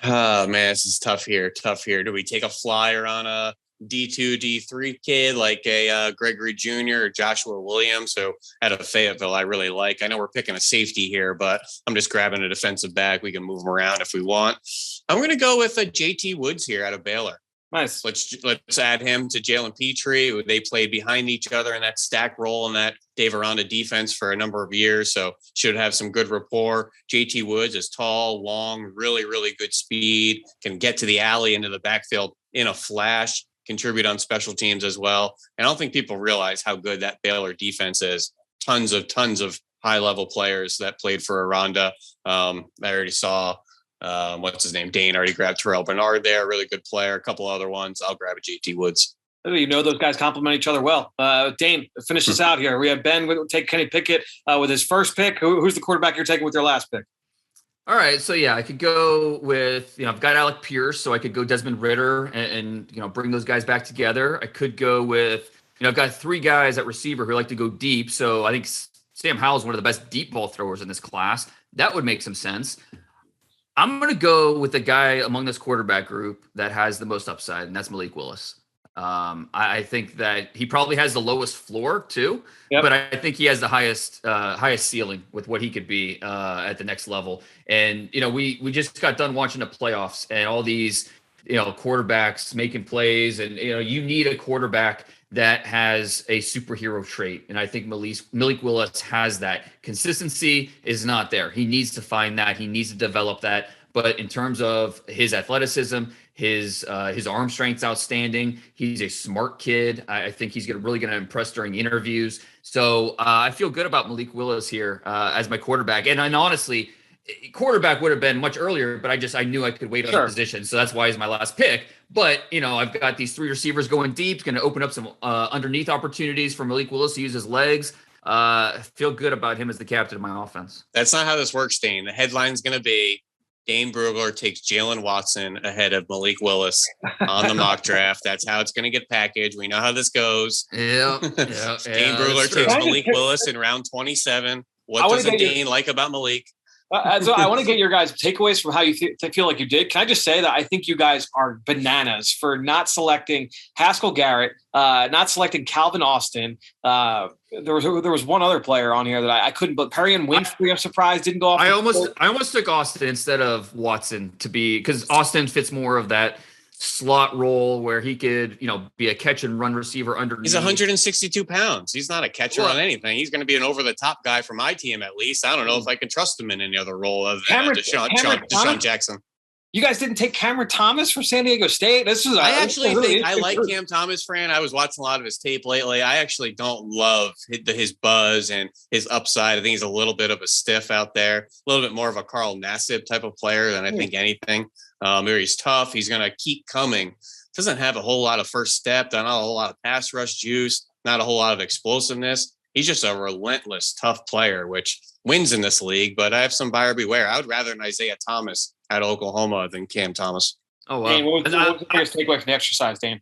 Oh, man, this is tough here. Do we take a flyer on a D2, D3 kid like a Gregory Jr. or Joshua Williams, who out of Fayetteville I really like? I know we're picking a safety here, but I'm just grabbing a defensive back. We can move him around if we want. I'm going to go with a JT Woods here out of Baylor. Nice. Let's add him to Jalen Petrie. They played behind each other in that stack role in that Dave Aranda defense for a number of years, so should have some good rapport. JT Woods is tall, long, really, really good speed, can get to the alley into the backfield in a flash, contribute on special teams as well. And I don't think people realize how good that Baylor defense is. Tons of high-level players that played for Aranda. I already saw what's his name? Dane already grabbed Terrell Bernard there. Really good player. A couple other ones. I'll grab a JT Woods. Those guys complement each other well. Dane, finish this out here. We have Ben take Kenny Pickett with his first pick. Who's the quarterback you're taking with your last pick? All right. So, I could go with, I've got Alec Pierce, so I could go Desmond Ritter and bring those guys back together. I could go with, I've got 3 guys at receiver who like to go deep. So I think Sam Howell is one of the best deep ball throwers in this class. That would make some sense. I'm going to go with the guy among this quarterback group that has the most upside, and that's Malik Willis. I think that he probably has the lowest floor too, but I think he has the highest ceiling with what he could be at the next level. And, we just got done watching the playoffs and all these, quarterbacks making plays, and, you need a quarterback that has a superhero trait. And I think Malik Willis has that. Consistency is not there. He needs to find that. He needs to develop that. But in terms of his athleticism, his arm strength's outstanding. He's a smart kid. I think he's really going to impress during interviews. So I feel good about Malik Willis here as my quarterback. And honestly, quarterback would have been much earlier, but I knew I could wait on the position. So that's why he's my last pick. But, I've got these 3 receivers going deep. It's going to open up some underneath opportunities for Malik Willis to use his legs. Feel good about him as the captain of my offense. That's not how this works, Dane. The headline's going to be Dane Brugler takes Jalen Watson ahead of Malik Willis on the mock draft. That's how it's going to get packaged. We know how this goes. Yeah. Dane Brugler takes Malik Willis in round 27. What doesn't Dane like about Malik? So I want to get your guys' takeaways from how you feel like you did. Can I just say that I think you guys are bananas for not selecting Haskell Garrett, not selecting Calvin Austin. There was one other player on here that I couldn't, but Perrion Winfrey, I'm surprised, didn't go off. I almost took Austin instead of Watson because Austin fits more of that slot role where he could, be a catch and run receiver underneath. He's 162 pounds. He's not a catcher on anything. He's going to be an over the top guy for my team at least. I don't know if I can trust him in any other role other than Deshaun Jackson. You guys didn't take Cameron Thomas from San Diego State. I actually think I like Cam Thomas, Fran. I was watching a lot of his tape lately. I actually don't love his buzz and his upside. I think he's a little bit of a stiff out there, a little bit more of a Carl Nassib type of player than I think anything. He's tough. He's going to keep coming. Doesn't have a whole lot of first step, not a whole lot of pass rush juice, not a whole lot of explosiveness. He's just a relentless, tough player, which wins in this league. But I have some buyer beware. I would rather an Isaiah Thomas out of Oklahoma than Cam Thomas. Oh, wow. Dane, what was the biggest takeaway from the exercise, Dane?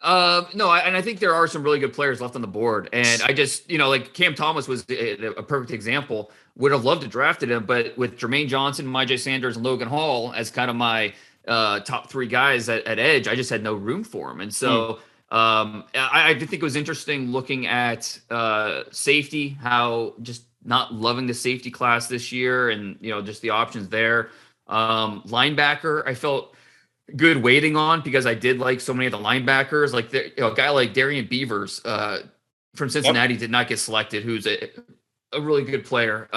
I think there are some really good players left on the board. And I just, like Cam Thomas was a perfect example. Would have loved to drafted him, but with Jermaine Johnson, Myjai Sanders, and Logan Hall as kind of my top three guys at edge, I just had no room for him. And so I did think it was interesting looking at safety, how just not loving the safety class this year and, just the options there. Linebacker, I felt good waiting on because I did like so many of the linebackers, like a guy like Darian Beavers from Cincinnati did not get selected, who's a really good player.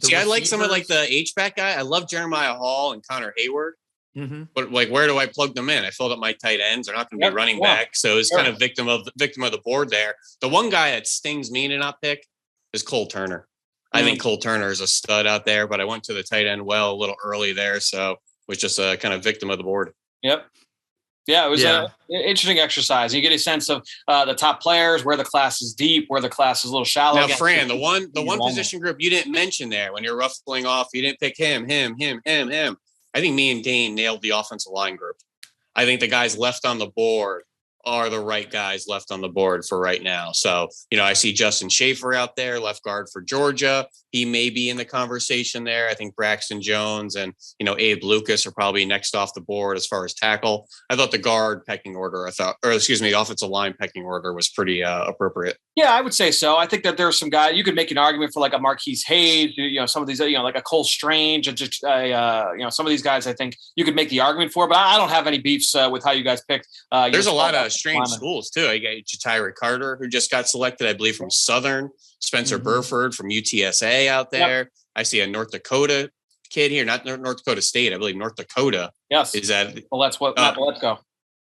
See, I like some of like the H-back guy. I love Jeremiah Hall and Connor Hayward. Mm-hmm. But like, where do I plug them in? I filled up my tight ends. They're not going to be running back. So it's kind of victim of the board there. The one guy that stings me to not pick is Cole Turner. I think Cole Turner is a stud out there, but I went to the tight end a little early there. So was just a kind of victim of the board. Yep. Yeah, it was an interesting exercise. You get a sense of the top players, where the class is deep, where the class is a little shallow. Now, Fran, the one position group you didn't mention there when you're ruffling off, you didn't pick him. I think me and Dane nailed the offensive line group. I think the guys left on the board are the right guys left on the board for right now. So, I see Justin Schaefer out there, left guard for Georgia. He may be in the conversation there. I think Braxton Jones and, Abe Lucas are probably next off the board as far as tackle. I thought the guard pecking order, the offensive line pecking order was pretty appropriate. Yeah, I would say so. I think that there are some guys you could make an argument for, like a Marquise Hayes, some of these, like a Cole Strange, some of these guys I think you could make the argument for, but I don't have any beefs with how you guys picked. There's a lot of strange schools too. I got Jatira Carter, who just got selected, I believe, from Southern. Spencer Burford from UTSA out there. Yep. I see a North Dakota kid here, not North Dakota State. I believe North Dakota. Yes. Is that? Well, let's go.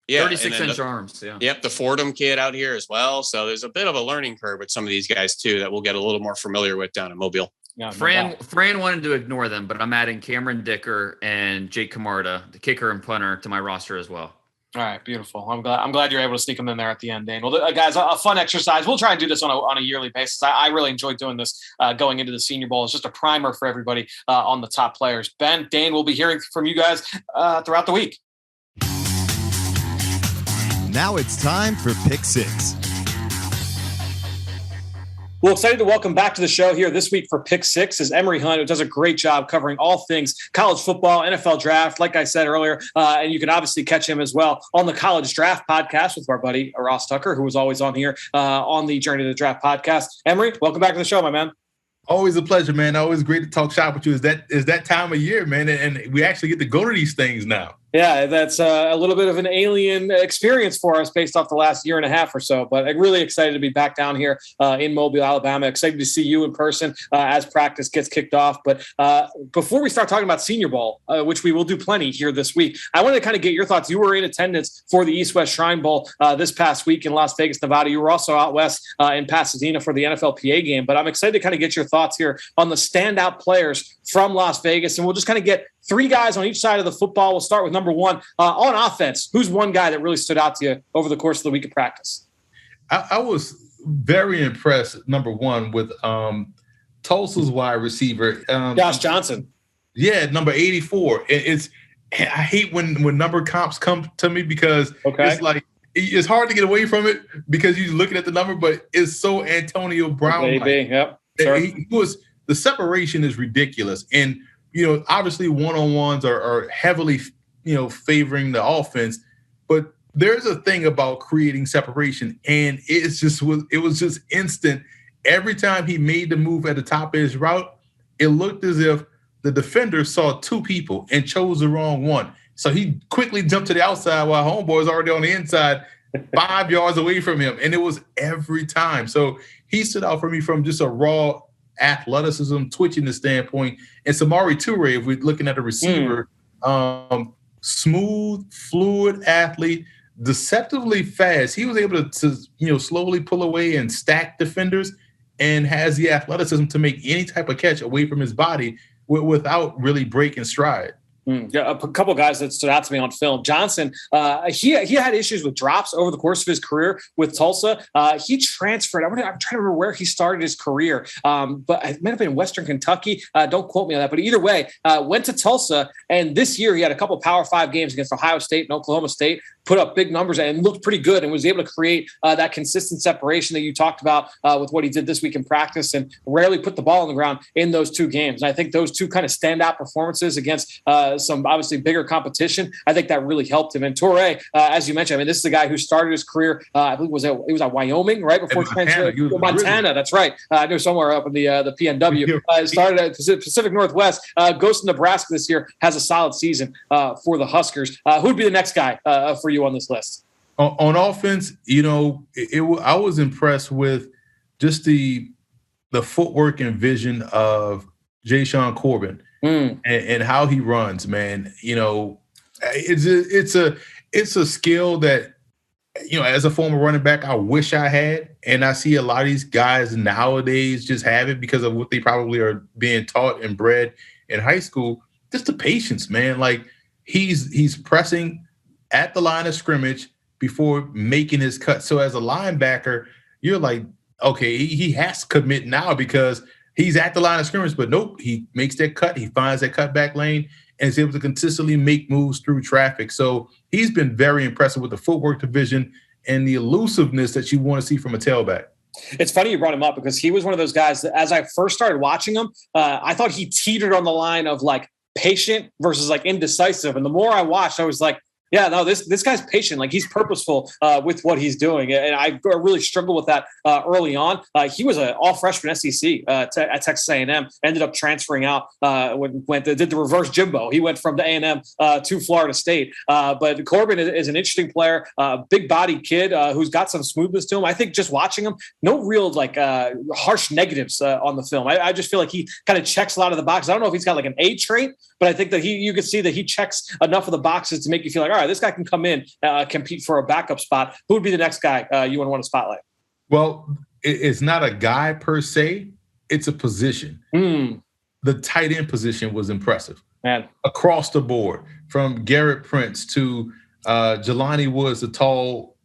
Yeah. 36-inch arms. Yeah. Yep. The Fordham kid out here as well. So there's a bit of a learning curve with some of these guys too that we'll get a little more familiar with down in Mobile. Yeah, Fran wanted to ignore them, but I'm adding Cameron Dicker and Jake Camarda, the kicker and punter, to my roster as well. All right, beautiful. I'm glad you're able to sneak them in there at the end, Dane. Well, guys, a fun exercise. We'll try and do this on a yearly basis. I really enjoy doing this going into the Senior Bowl. It's just a primer for everybody on the top players. Ben, Dane, we'll be hearing from you guys throughout the week. Now it's time for Pick Six. Well, excited to welcome back to the show here this week for Pick Six is Emery Hunt, who does a great job covering all things college football, NFL draft, like I said earlier. And you can obviously catch him as well on the College Draft podcast with our buddy Ross Tucker, who was always on here on the Journey to the Draft podcast. Emery, welcome back to the show, my man. Always a pleasure, man. Always great to talk shop with you. Is that time of year, man, and we actually get to go to these things now. Yeah, that's a little bit of an alien experience for us based off the last year and a half or so. But I'm really excited to be back down here in Mobile, Alabama. Excited to see you in person as practice gets kicked off. But before we start talking about Senior Bowl, which we will do plenty here this week, I wanted to kind of get your thoughts. You were in attendance for the East-West Shrine Bowl this past week in Las Vegas, Nevada. You were also out west in Pasadena for the NFLPA game. But I'm excited to kind of get your thoughts here on the standout players from Las Vegas. And we'll just kind of get three guys on each side of the football. We'll start with number one. On offense, who's one guy that really stood out to you over the course of the week of practice? I was very impressed, number one, with Tulsa's wide receiver. Josh Johnson. Yeah, number 84. I hate when number comps come to me because it's like it's hard to get away from it because you're looking at the number, but it's so Antonio Brown. Yep. He was the separation is ridiculous. And, obviously one-on-ones are heavily, favoring the offense. But there's a thing about creating separation, and it was just instant. Every time he made the move at the top of his route, it looked as if the defender saw two people and chose the wrong one. So he quickly jumped to the outside while homeboy was already on the inside, 5 yards away from him. And it was every time. So he stood out for me from just a raw athleticism, twitchiness standpoint. And Samori Toure, if we're looking at a receiver, smooth, fluid athlete, deceptively fast. He was able to slowly pull away and stack defenders, and has the athleticism to make any type of catch away from his body without really breaking stride. Yeah, a couple of guys that stood out to me on film. Johnson, he had issues with drops over the course of his career with Tulsa. He transferred. I'm trying to remember where he started his career, but it might have been Western Kentucky. Don't quote me on that. But either way, went to Tulsa, and this year he had a couple Power 5 games against Ohio State and Oklahoma State, put up big numbers and looked pretty good, and was able to create that consistent separation that you talked about with what he did this week in practice, and rarely put the ball on the ground in those two games. And I think those two kind of standout performances against some obviously bigger competition, I think that really helped him. And Toure, as you mentioned, I mean, this is a guy who started his career, I believe he was at Wyoming, right? Before transferring to Montana. That's right. I knew somewhere up in the PNW. Started at Pacific Northwest, goes to Nebraska this year, has a solid season for the Huskers. Who'd be the next guy for you on this list? On offense, I was impressed with just the footwork and vision of Jashawn Corbin. And how he runs, man. It's a skill that, as a former running back, I wish I had. And I see a lot of these guys nowadays just have it because of what they probably are being taught and bred in high school. Just the patience, man. Like he's pressing at the line of scrimmage before making his cut. So as a linebacker, you're like, okay, he has to commit now because he's at the line of scrimmage, but nope, he makes that cut. He finds that cutback lane and is able to consistently make moves through traffic. So he's been very impressive with the footwork division and the elusiveness that you want to see from a tailback. It's funny you brought him up because he was one of those guys that as I first started watching him, I thought he teetered on the line of like patient versus like indecisive. And the more I watched, I was like, yeah, no, this guy's patient. Like he's purposeful with what he's doing. And I really struggled with that early on. He was an all-freshman SEC at Texas A&M, ended up transferring out did the reverse Jimbo. He went from the A&M to Florida State. But Corbin is an interesting player, big body kid who's got some smoothness to him. I think just watching him, no real harsh negatives on the film. I just feel like he kind of checks a lot of the boxes. I don't know if he's got like an A trait, but I think that you can see that he checks enough of the boxes to make you feel like, all right, this guy can come in, compete for a backup spot. Who would be the next guy you would want to spotlight? Well, it's not a guy per se. It's a position. The tight end position was impressive. Man. Across the board, from Garrett Prince to Jelani Woods, the tall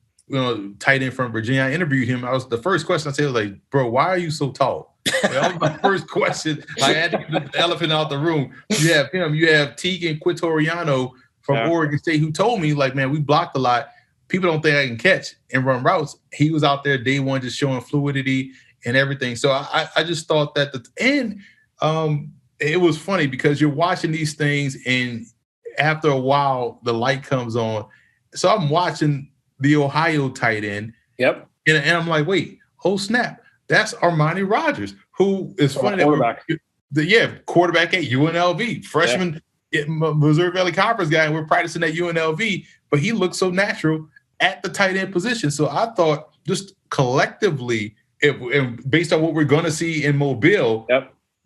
tight end from Virginia. I interviewed him. The first question I said was like, bro, why are you so tall? That was my first question. I had to get the elephant out the room. You have him. You have Tegan Quitoriano from Oregon State who told me, like, man, we blocked a lot. People don't think I can catch and run routes. He was out there day one just showing fluidity and everything. So I just thought that it was funny because you're watching these things and after a while the light comes on. So I'm watching the Ohio tight end. Yep. And I'm like, wait, oh snap. That's Armani Rogers, who is funny. Quarterback. Quarterback at UNLV, freshman Missouri Valley Conference guy, and we're practicing at UNLV, but he looks so natural at the tight end position. So I thought just collectively, based on what we're going to see in Mobile,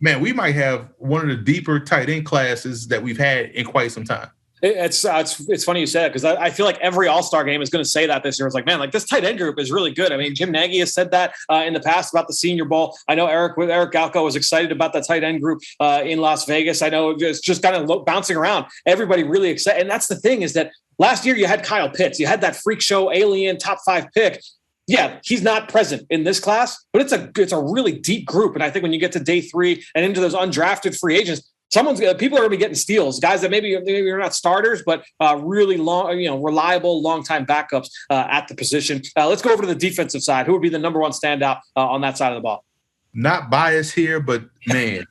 man, we might have one of the deeper tight end classes that we've had in quite some time. It's funny you say that because I feel like every All-Star game is going to say that this year. It's like, man, like this tight end group is really good. I mean, Jim Nagy has said that in the past about the Senior Bowl. I know Eric Galko was excited about the tight end group in Las Vegas. I know it's just kind of bouncing around. Everybody really excited. And that's the thing is that last year you had Kyle Pitts. You had that freak show alien top 5 pick. Yeah, he's not present in this class, but it's a really deep group. And I think when you get to day 3 and into those undrafted free agents, people are going to be getting steals, guys that maybe are not starters, but really long, reliable, long-time backups at the position. Let's go over to the defensive side. Who would be the number one standout on that side of the ball? not biased here, but man,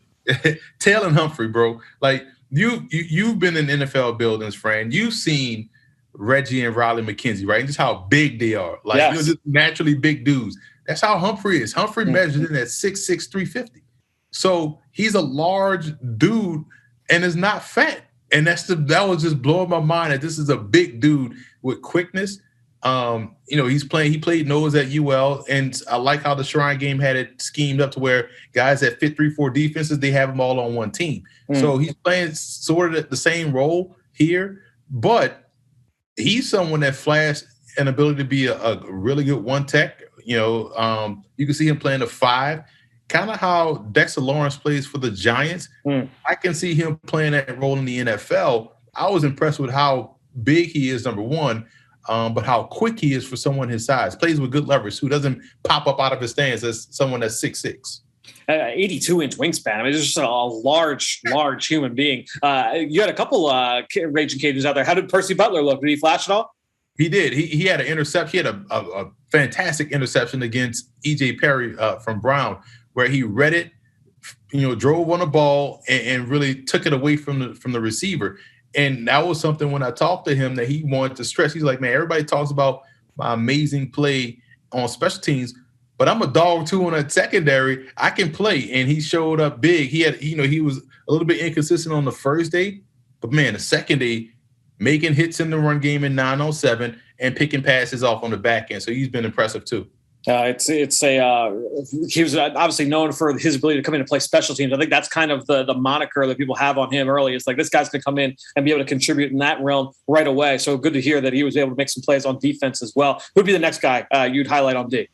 Taylor and Humphrey, bro. Like you've been in NFL buildings, Fran. You've seen Reggie and Riley McKenzie, right? Just how big they are. Like just naturally big dudes. That's how Humphrey is. Humphrey measured in at 6'6", 350. So he's a large dude and is not fat. And that was just blowing my mind that this is a big dude with quickness. He played nose at UL, and I like how the Shrine game had it schemed up to where guys that fit 3-4 defenses, they have them all on one team. So he's playing sort of the same role here, but he's someone that flashed an ability to be a really good one tech. You can see him playing a 5, kind of how Dexter Lawrence plays for the Giants. I can see him playing that role in the NFL. I was impressed with how big he is, number one, but how quick he is for someone his size. Plays with good leverage, who doesn't pop up out of his stance as someone that's 6'6". 82-inch wingspan. I mean, it's just a large human being. You had a couple raging cages out there. How did Percy Butler look? Did he flash at all? He did. He had an interception. He had a fantastic interception against E.J. Perry from Brown, where he read it, drove on the ball and really took it away from the receiver. And that was something when I talked to him that he wanted to stress. He's like, man, everybody talks about my amazing play on special teams, but I'm a dog too on that secondary. I can play. And he showed up big. He had, he was a little bit inconsistent on the first day, but man, the second day, making hits in the run game in 9-on-7 and picking passes off on the back end. So he's been impressive too. He was obviously known for his ability to come in and play special teams. I think that's kind of the moniker that people have on him early. It's like, this guy's going to come in and be able to contribute in that realm right away. So good to hear that he was able to make some plays on defense as well. Who'd be the next guy you'd highlight on D?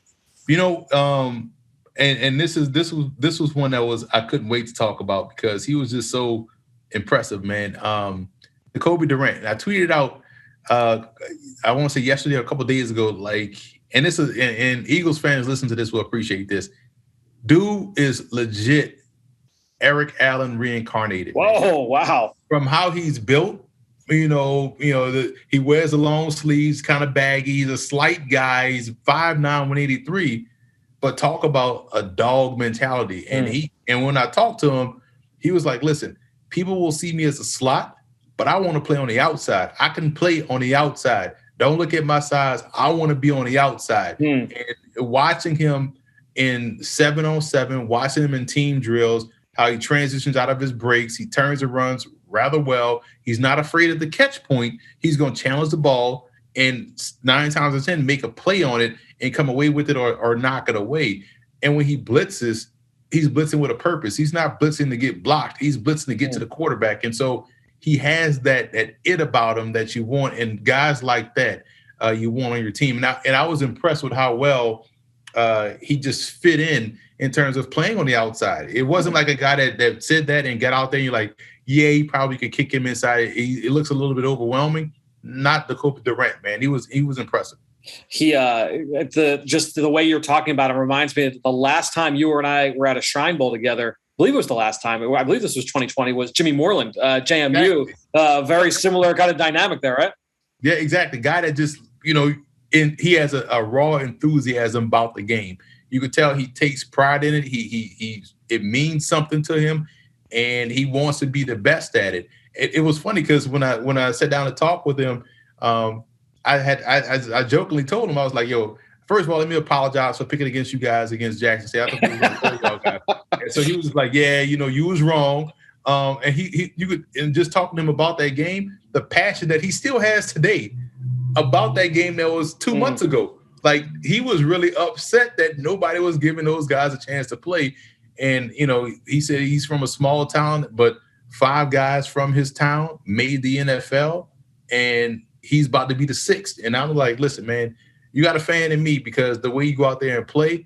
And this was one that I couldn't wait to talk about because he was just so impressive, man. Jacoby Durant. I tweeted out, I want to say yesterday or a couple of days ago, and this is, and Eagles fans listen to this will appreciate this. Dude is legit Eric Allen reincarnated. Whoa, man. Wow. From how he's built, he wears the long sleeves, kind of baggy. He's a slight guy. He's 5'9", 183, but talk about a dog mentality. And when I talked to him, he was like, listen, people will see me as a slot, but I want to play on the outside. I can play on the outside. Don't look at my size. I want to be on the outside. And watching him in 7-on-7, watching him in team drills, how he transitions out of his breaks, he turns and runs rather well. He's not afraid of the catch point. He's going to challenge the ball and 9 times out of 10 make a play on it and come away with it or knock it away. And when he blitzes, he's blitzing with a purpose. He's not blitzing to get blocked. He's blitzing to get to the quarterback. And so he has that it about him that you want, and guys like that you want on your team. And I was impressed with how well he just fit in terms of playing on the outside. It wasn't like a guy that said that and got out there and you're like, yeah, he probably could kick him inside. It looks a little bit overwhelming. Not the Jacoby Durant, man. He was impressive. He just the way you're talking about him reminds me of the last time you and I were at a Shrine Bowl together. I believe it was the last time. I believe this was 2020. Was Jimmy Moreland, JMU? Exactly. Very similar kind of dynamic there, right? Yeah, exactly. Guy that just he has a raw enthusiasm about the game. You could tell he takes pride in it. It means something to him, and he wants to be the best at it. It was funny because when I sat down to talk with him, I jokingly told him, I was like, yo, first of all, let me apologize for picking against you guys against Jackson State. I thought we were going to play y'all guys. And so he was like, yeah, you was wrong. And you could, and just talking to him about that game, the passion that he still has today about that game that was 2 months ago. Like, he was really upset that nobody was giving those guys a chance to play. And, he said he's from a small town, but 5 guys from his town made the NFL, and he's about to be the 6th. And I'm like, listen, man, you got a fan in me because the way you go out there and play,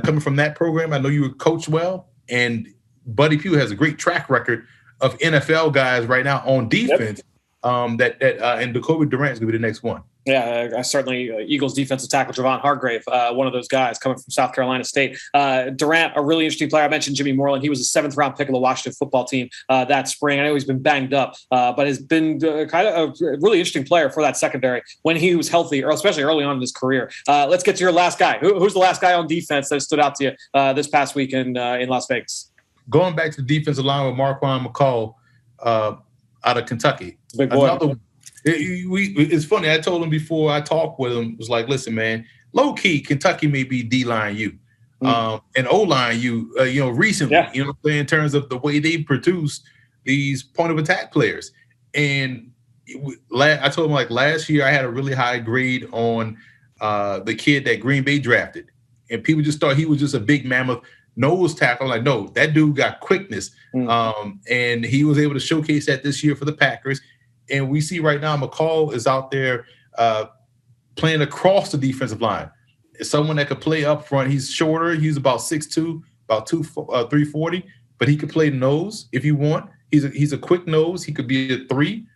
coming from that program, I know you would coach well. And Buddy Pugh has a great track record of NFL guys right now on defense. Yep. And Jacoby Durant is going to be the next one. Yeah, certainly Eagles defensive tackle Javon Hargrave, one of those guys coming from South Carolina State. Durant, a really interesting player. I mentioned Jimmy Moreland. He was a 7th-round pick of the Washington football team that spring. I know he's been banged up, but has been kind of a really interesting player for that secondary when he was healthy, or especially early on in his career. Let's get to your last guy. Who's the last guy on defense that stood out to you this past week in Las Vegas? Going back to the defensive line with Marquia Mccall out of Kentucky. Big boy. It's funny. I told him before I talked with him, was like, listen, man, low key, Kentucky may be D-line you, and O-line you, recently, you know what I'm saying, in terms of the way they produce these point of attack players. And I told him, like, last year I had a really high grade on the kid that Green Bay drafted, and people just thought he was just a big mammoth nose tackle. Like, no, that dude got quickness, and he was able to showcase that this year for the Packers. And we see right now Mccall is out there playing across the defensive line. It's someone that could play up front. He's shorter. He's about 6'2", about 340, but he could play nose if you want. He's a quick nose. He could be a 3.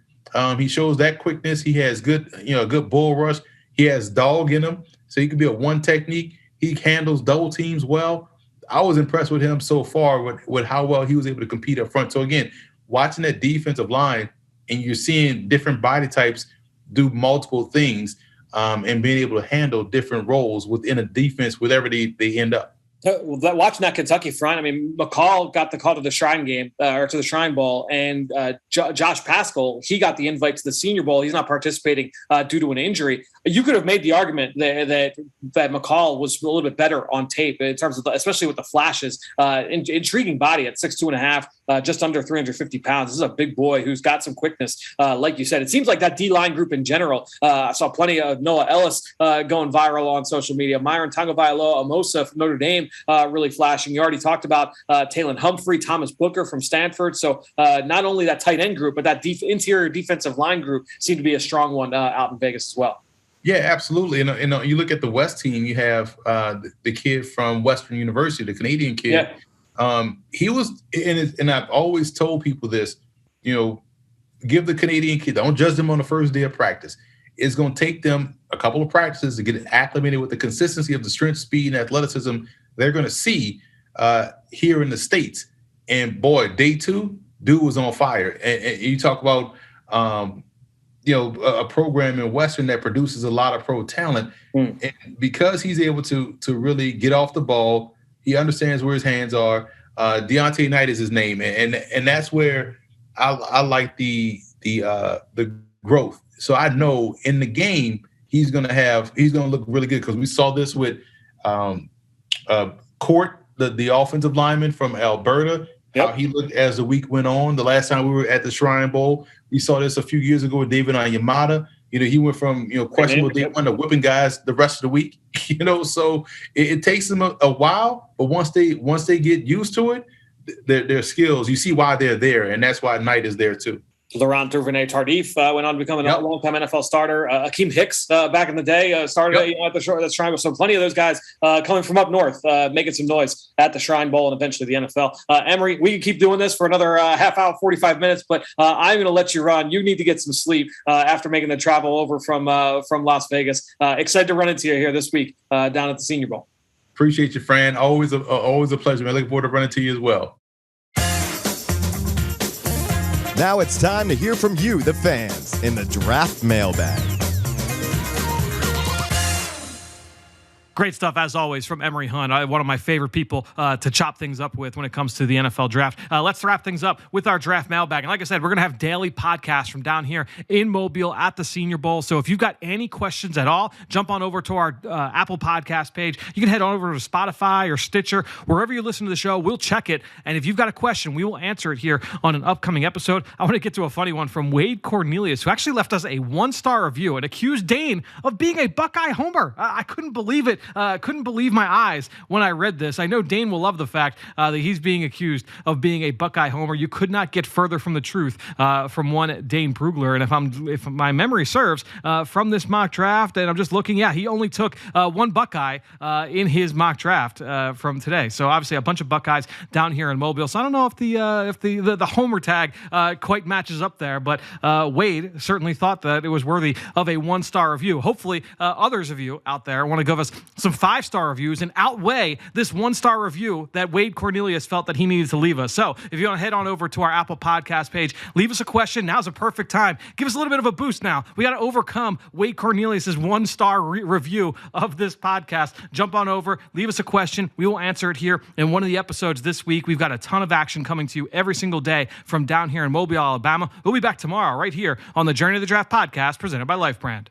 He shows that quickness. He has good bull rush. He has dog in him, so he could be a 1 technique. He handles double teams well. I was impressed with him so far with how well he was able to compete up front. So again, watching that defensive line, and you're seeing different body types do multiple things and being able to handle different roles within a defense, wherever they end up. Watching that Kentucky front, I mean, Mccall got the call to the Shrine game or to the Shrine Bowl, and Josh Paschal, he got the invite to the Senior Bowl. He's not participating due to an injury. You could have made the argument that Mccall was a little bit better on tape in terms of, especially with the flashes. Intriguing body at 6'2.5", just under 350 pounds. This is a big boy who's got some quickness. Like you said, it seems like that D-line group in general. I saw plenty of Noah Ellis going viral on social media. Myron Tagovailoa-Amosa from Notre Dame really flashing. You already talked about Taylon Humphrey, Thomas Booker from Stanford. So not only that tight end group, but that interior defensive line group seemed to be a strong one out in Vegas as well. Yeah, absolutely. And you look at the West team, you have the kid from Western University, the Canadian kid. Yeah. He was, and I've always told people this, give the Canadian kid, don't judge them on the first day of practice. It's going to take them a couple of practices to get acclimated with the consistency of the strength, speed, and athleticism they're going to see here in the States. And boy, day 2, dude was on fire. And you talk about, a program in Western that produces a lot of pro talent. And because he's able to really get off the ball, he understands where his hands are. Deontay Knight is his name. And that's where I like the growth. So I know in the game, he's going to look really good, because we saw this with Court, the offensive lineman from Alberta, how he looked as the week went on. The last time we were at the Shrine Bowl, we saw this a few years ago with David Onyemata. He went from questionable day 1 to whipping guys the rest of the week. So it takes them a while, but once they get used to it, their skills, you see why they're there, and that's why Knight is there too. Laurent Duvernay-Tardif went on to become a long-time NFL starter. Akeem Hicks back in the day started at the Shrine Bowl. So plenty of those guys coming from up north making some noise at the Shrine Bowl and eventually the NFL. Emory, we can keep doing this for another half hour, 45 minutes, but I'm going to let you run. You need to get some sleep after making the travel over from Las Vegas. Excited to run into you here this week down at the Senior Bowl. Appreciate you, Fran. Always a pleasure, man. Looking forward to running to you as well. Now it's time to hear from you, the fans, in the Draft Mailbag. Great stuff, as always, from Emory Hunt, one of my favorite people to chop things up with when it comes to the NFL draft. Let's wrap things up with our draft mailbag. And like I said, we're going to have daily podcasts from down here in Mobile at the Senior Bowl. So if you've got any questions at all, jump on over to our Apple Podcast page. You can head on over to Spotify or Stitcher. Wherever you listen to the show, we'll check it. And if you've got a question, we will answer it here on an upcoming episode. I want to get to a funny one from Wade Cornelius, who actually left us a 1-star review and accused Dane of being a Buckeye homer. I couldn't believe it. couldn't believe my eyes when I read this. I know Dane will love the fact that he's being accused of being a Buckeye homer. You could not get further from the truth from one Dane Brugler. And if my memory serves, from this mock draft, and I'm just looking, he only took one Buckeye in his mock draft from today. So obviously a bunch of Buckeyes down here in Mobile. So I don't know if the homer tag quite matches up there, but Wade certainly thought that it was worthy of a 1-star review. Hopefully others of you out there want to give us some 5-star reviews and outweigh this 1-star review that Wade Cornelius felt that he needed to leave us. So if you want to head on over to our Apple Podcast page, leave us a question. Now's a perfect time. Give us a little bit of a boost now. We got to overcome Wade Cornelius's 1-star review of this podcast. Jump on over, leave us a question. We will answer it here in one of the episodes this week. We've got a ton of action coming to you every single day from down here in Mobile, Alabama. We'll be back tomorrow right here on the Journey of the Draft podcast presented by Life Brand.